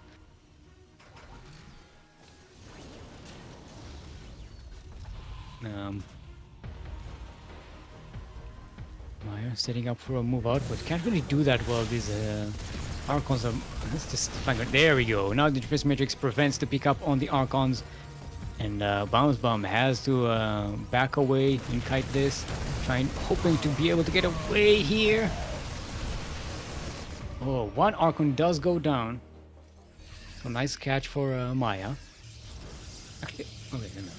Maya setting up for a move out, but can't really do that well. These Archons are... Let's just find it. There we go. Now the defense matrix prevents the pickup on the Archons. And BaumesBaum has to back away and kite this. Hoping to be able to get away here. Oh, one Archon does go down. So nice catch for Maya. Actually, okay, no.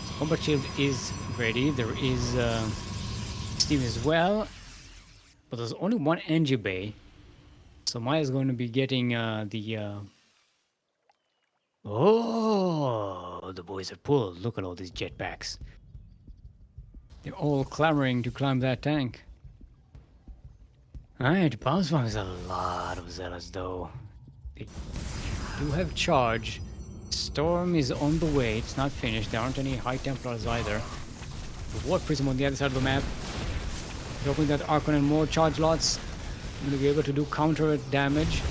So combat shield is ready. There is Steam as well. But there's only one NG bay. So Maya's going to be getting the... Oh, the boys are pulled. Look at all these jetpacks. They're all clamoring to climb that tank. Alright, BaumesBaum is a lot of zealots though. They do have charge. Storm is on the way. It's not finished. There aren't any High Templars either. The Warp Prism on the other side of the map. Dropping that Archon and more charge lots. I'm going to be able to do counter damage.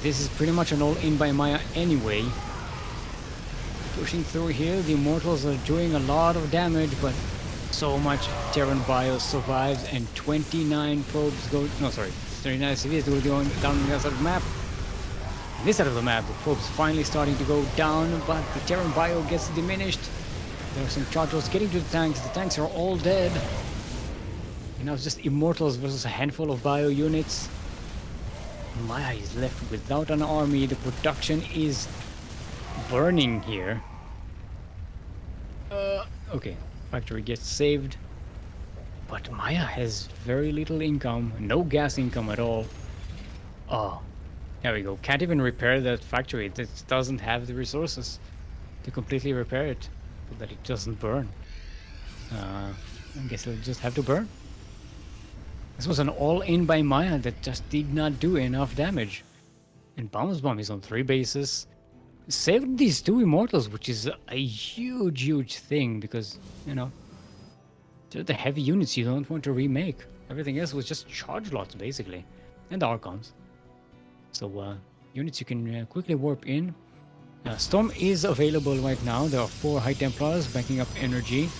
This is pretty much an all-in by Maya anyway. Pushing through here, the Immortals are doing a lot of damage, but so much Terran Bio survives, and 29 probes go... No, sorry, 39 CVs go down on the other side of the map. On this side of the map, the probes finally starting to go down, but the Terran Bio gets diminished. There are some chargers getting to the tanks. The tanks are all dead. And now it's just Immortals versus a handful of Bio units. Maya is left without an army. The production is burning here. Okay, factory gets saved. But Maya has very little income. No gas income at all. Oh, there we go. Can't even repair that factory. It doesn't have the resources to completely repair it so that it doesn't burn. I guess it'll just have to burn. This was an all-in by Maya that just did not do enough damage. And BaumesBaum is on 3 bases. Saved these 2 Immortals, which is a huge, huge thing because, you know, they're the heavy units you don't want to remake. Everything else was just charge lots, basically. And Archons. So, units you can quickly warp in. Storm is available right now. There are 4 High Templars backing up energy.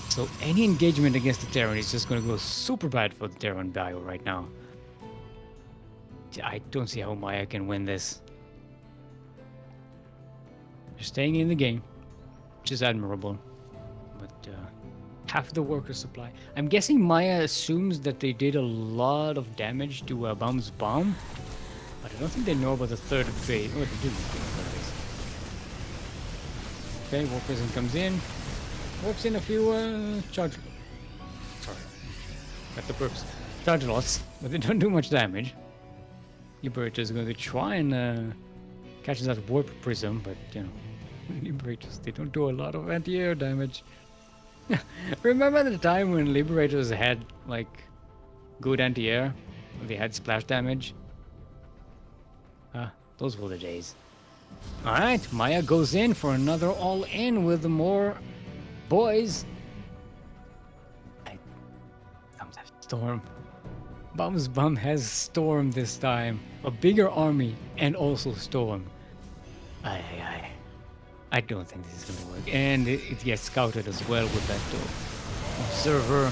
So any engagement against the Terran is just going to go super bad for the Terran Bio right now. I don't see how Maya can win this. They're staying in the game, which is admirable. But half the worker supply. I'm guessing Maya assumes that they did a lot of damage to BaumesBaum. But I don't think they know about the third phase. Oh, they do know about the third phase. Okay, War Prison comes in. Warps in a few charge... Sorry. Got the burps. Charge lots, but they don't do much damage. Liberator is going to try and catch that Warp Prism, but, you know, Liberators, they don't do a lot of anti-air damage. Remember the time when Liberators had, like, good anti-air? They had splash damage? Those were the days. Alright, Maya goes in for another all-in with more boys. Storm. BaumesBaum has Storm this time. A bigger army and also Storm. I don't think this is gonna work. And it gets scouted as well with that observer.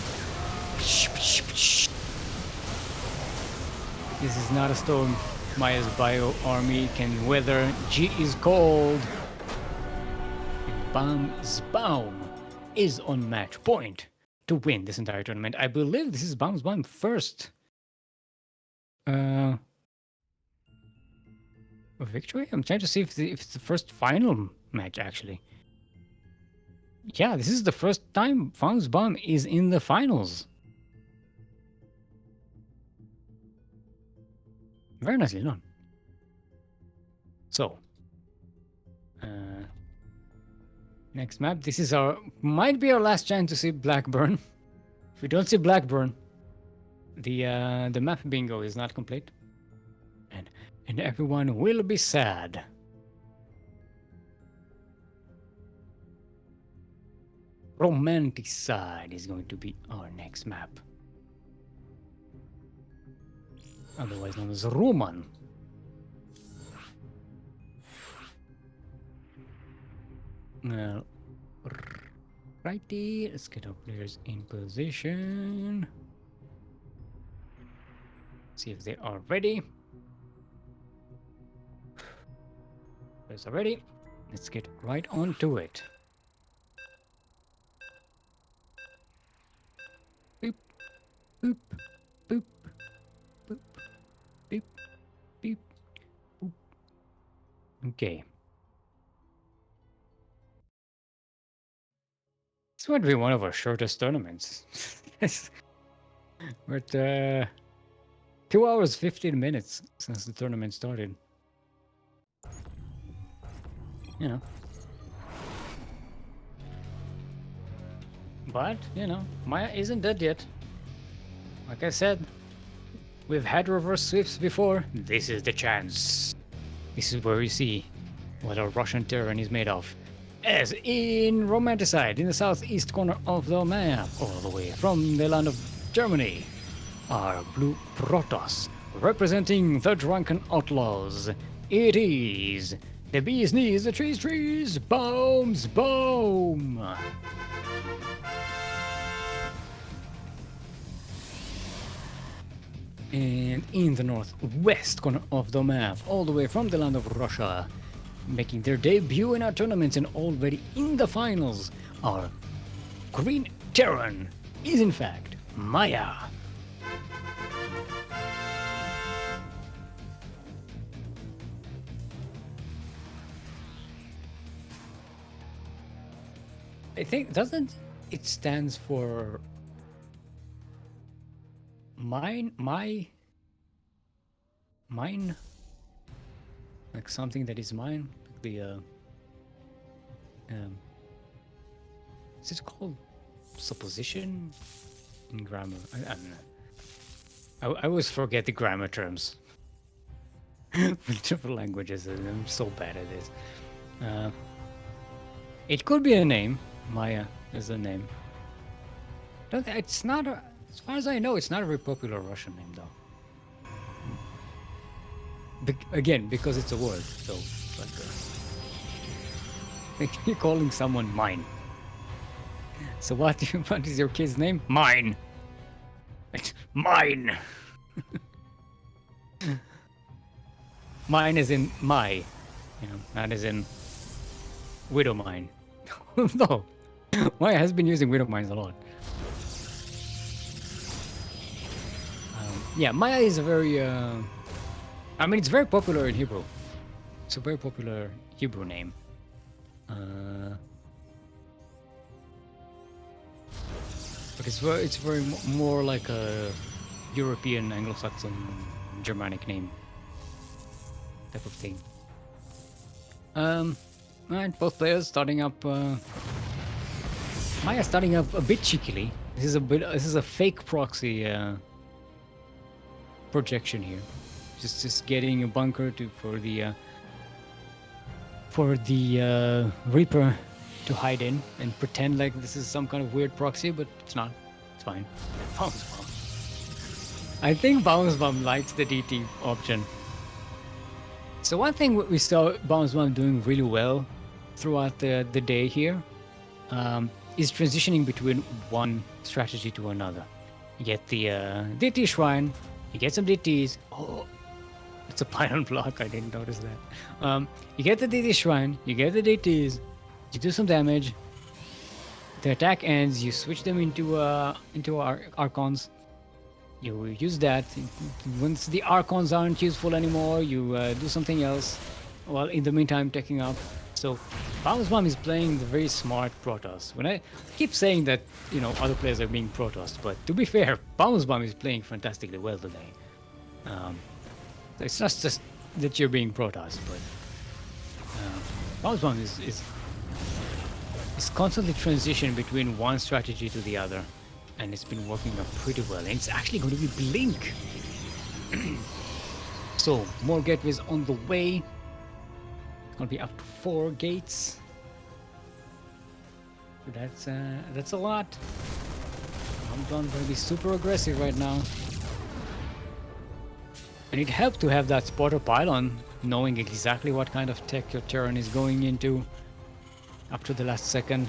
This is not a Storm Maya's Bio army can weather. G is cold. And BaumesBaum is on match point to win this entire tournament. I believe this is BaumesBaum first victory. I'm trying to see if it's the first final match actually. Yeah, this is the first time BaumesBaum is in the finals. Very nicely done. So, next map. This is might be our last chance to see Blackburn. If we don't see Blackburn, the map bingo is not complete, and everyone will be sad. Romantic Side is going to be our next map, otherwise known as Roman. Righty, let's get our players in position. See if they are ready. Players are ready. Let's get right on to it. Boop, boop, boop, boop. Okay. This might be one of our shortest tournaments. But 2 hours 15 minutes since the tournament started. You know. But, you know, Maya isn't dead yet. Like I said, we've had reverse sweeps before. This is the chance. This is where we see what a Russian Terran is made of. As in Romanticide, in the southeast corner of the map, all the way from the land of Germany, are blue Protoss, representing the drunken outlaws. It is the bee's knees, the trees, BaumesBaum. And in the northwest corner of the map, all the way from the land of Russia, making their debut in our tournaments and already in the finals, our Green Terran is in fact Maya. I think, doesn't it stands for mine, like something that is mine, like the is it called supposition in grammar? I don't know. I always forget the grammar terms with different languages, and I'm so bad at this. It could be a name. Maya is a name. It's not a, as far as I know, it's not a very popular Russian name, though. Again, because it's a word, so it's like you're calling someone mine. So what is your kid's name? Mine. Mine. Mine is in my, you know, not as in widow mine. No, Maya has been using widow mines a lot. Yeah, Maya is a very, I mean, it's very popular in Hebrew. It's a very popular Hebrew name. But it's very more like a European, Anglo-Saxon, Germanic name type of thing. Alright, both players starting up. Maya starting up a bit cheekily. This is a fake proxy projection here. Just getting a bunker for the Reaper to hide in and pretend like this is some kind of weird proxy, but it's not. It's fine. BaumesBaum. I think BaumesBaum likes the DT option. So one thing we saw BaumesBaum doing really well throughout the day here is transitioning between one strategy to another. You get the DT Shrine, you get some DTs. Oh, it's a pylon block, I didn't notice that. You get the DT Shrine, you get the DTs, you do some damage. The attack ends, you switch them into Archons. You use that. Once the Archons aren't useful anymore, you do something else. While in the meantime, taking up. So, BaumesBaum is playing the very smart Protoss. When I keep saying that, you know, other players are being Protoss, but to be fair, BaumesBaum is playing fantastically well today. It's not just that you're being Protoss, but BaumesBaum is constantly transitioning between one strategy to the other. And it's been working out pretty well. And it's actually going to be Blink. So, more gateways on the way. It's going to be up to 4 gates. So that's a lot. I'm going to be super aggressive right now. And it helped to have that spotter pylon, knowing exactly what kind of tech your Terran is going into up to the last second.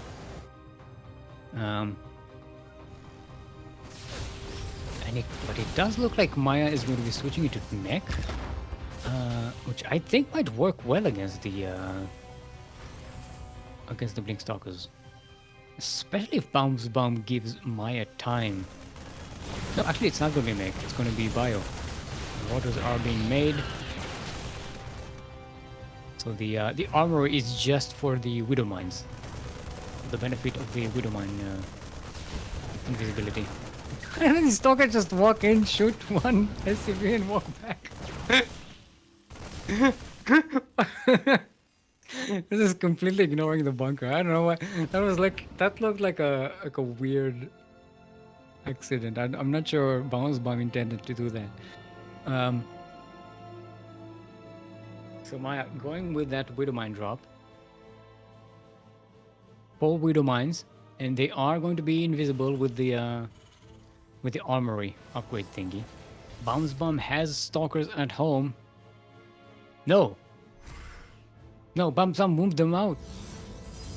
But it does look like Maya is going to be switching into mech, which I think might work well against the Blink Stalkers, especially if BaumesBaum gives Maya time. No, actually, it's not going to be mech. It's going to be bio. The waters are being made. So the armor is just for the Widow Mines. The benefit of the Widow Mine invisibility. And then the stalker just walk in, shoot one SCV and walk back. This is completely ignoring the bunker. I don't know why. That looked like a weird accident. I'm not sure BaumesBaum intended to do that. So Maya, going with that Widow Mine drop. 4 Widow Mines, and they are going to be invisible with the armory upgrade thingy. BaumesBaum has stalkers at home. No, BaumesBaum moved them out.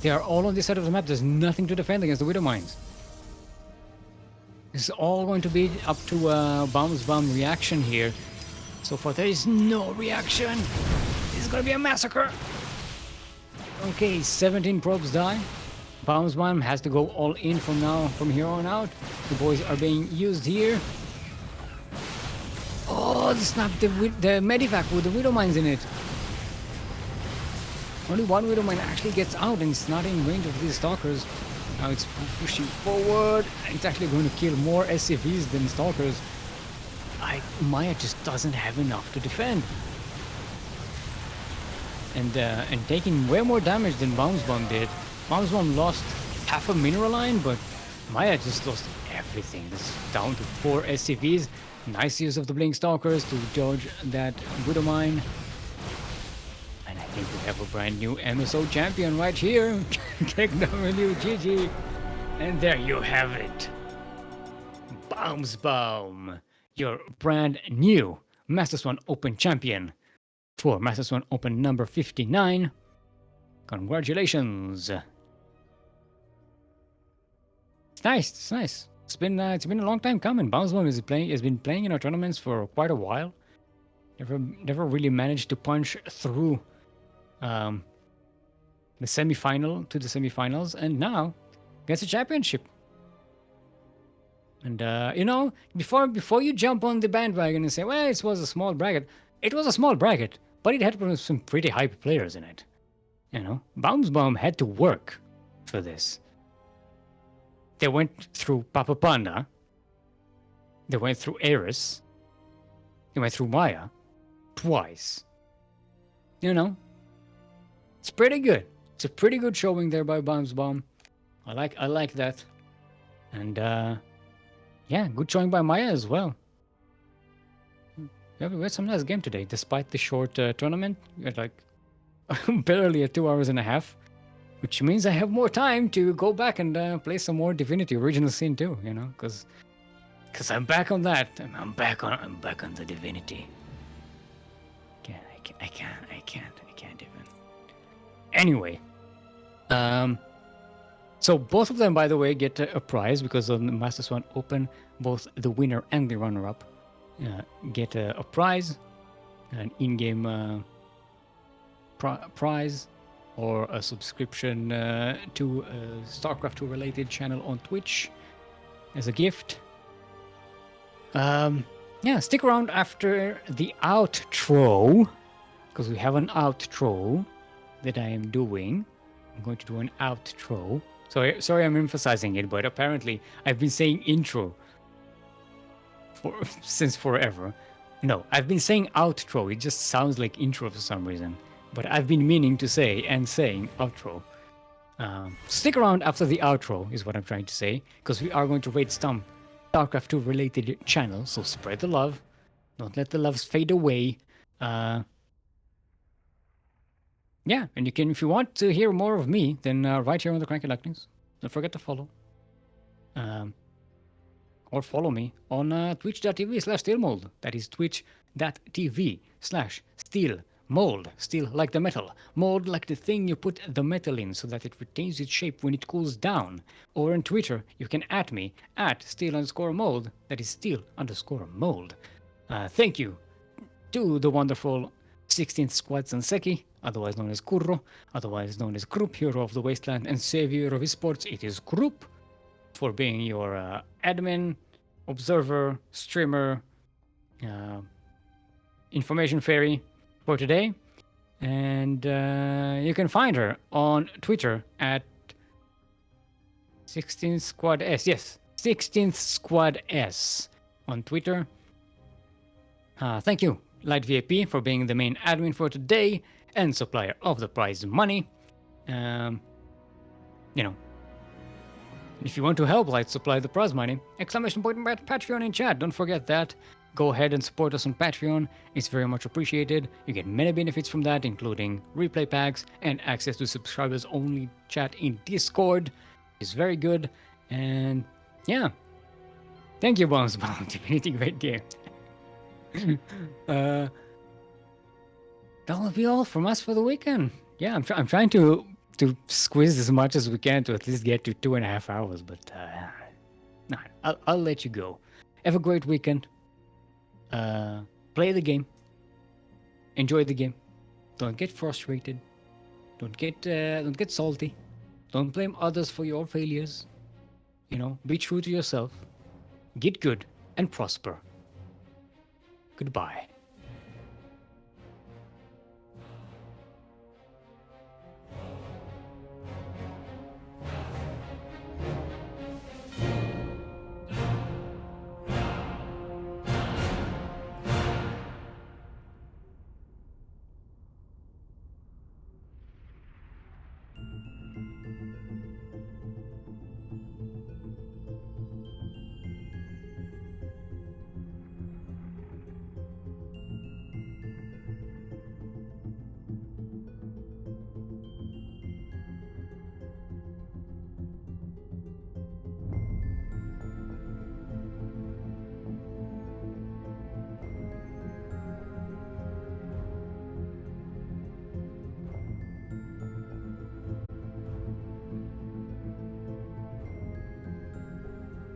They are all on this side of the map. There's nothing to defend against the Widow Mines. This is all going to be up to BaumesBaum reaction here. So far, there is no reaction. This is going to be a massacre. Okay, 17 probes die. BaumesBaum has to go all in from here on out. The boys are being used here. Oh, they snapped the medivac with the Widow Mines in it. Only one Widow Mine actually gets out and it's not in range of these stalkers. Now it's pushing forward. It's actually going to kill more SCVs than stalkers. Maya just doesn't have enough to defend. And taking way more damage than BaumesBaum did. BaumesBaum lost half a mineral line, but Maya just lost everything. It's down to 4 SCVs. Nice use of the Blink Stalkers to dodge that Widow Mine. And I think we have a brand new MSO champion right here. KW, and there you have it. BaumesBaum, your brand new Master Swan Open champion for Master Swan Open number 59. Congratulations. It's nice. It's nice. It's been a long time coming. BaumesBaum has been playing in our tournaments for quite a while. Never really managed to punch through the semifinals, and now gets a championship. And before you jump on the bandwagon and say, well, it was a small bracket. It was a small bracket, but it had some pretty hype players in it. BaumesBaum had to work for this. They went through Papa Panda. They went through Eris. They went through Maya twice. It's pretty good. It's a pretty good showing there by BaumesBaum. I like that. And good showing by Maya as well. Yeah, we had some nice game today, despite the short tournament. We had like barely 2 hours and a half. Which means I have more time to go back and play some more Divinity Original Sin 2, because I'm back on that. I'm back on the Divinity. I can't even. Anyway, so both of them, by the way, get a prize because on the Master Swan Open, both the winner and the runner-up get a prize, an in-game prize, or a subscription to a StarCraft 2 related channel on Twitch as a gift. Stick around after the outro, because we have an outro that I am doing. I'm going to do an outro. Sorry I'm emphasizing it, but apparently I've been saying intro since forever. No, I've been saying outro. It just sounds like intro for some reason. But I've been meaning to say and saying outro. Stick around after the outro is what I'm trying to say, because we are going to rate some StarCraft 2 related channels, so spread the love. Don't let the loves fade away. And you can, if you want to hear more of me, then right here on the CranKy Ducklings, don't forget to follow. Or follow me on twitch.tv/Steelmold. That is twitch.tv/Steelmold. Steel like the metal. Mold like the thing you put the metal in so that it retains its shape when it cools down. Or on Twitter, you can at me at Steel_Mold. That is Steel_Mold. Thank you to the wonderful 16th Squad Sanseki, otherwise known as Kurro, otherwise known as Group, hero of the wasteland and savior of esports. It is Group, for being your admin, observer, streamer, information fairy for today. And you can find her on Twitter at 16th Squad S. Yes, 16th Squad S on Twitter. Thank you, Light VIP, for being the main admin for today and supplier of the prize money. You know, if you want to help Light supply the prize money, exclamation point Patreon in chat. Don't forget that. Go ahead and support us on Patreon. It's very much appreciated. You get many benefits from that, including replay packs and access to subscribers only chat in Discord. It's very good. And yeah. Thank you, BaumesBaum. Definitely great game. That will be all from us for the weekend. Yeah, I'm trying to squeeze as much as we can to at least get to 2.5 hours, but nah, I'll let you go. Have a great weekend. Play the game. Enjoy the game. Don't get frustrated. Don't get salty. Don't blame others for your failures. You know, be true to yourself. Get good and prosper. Goodbye.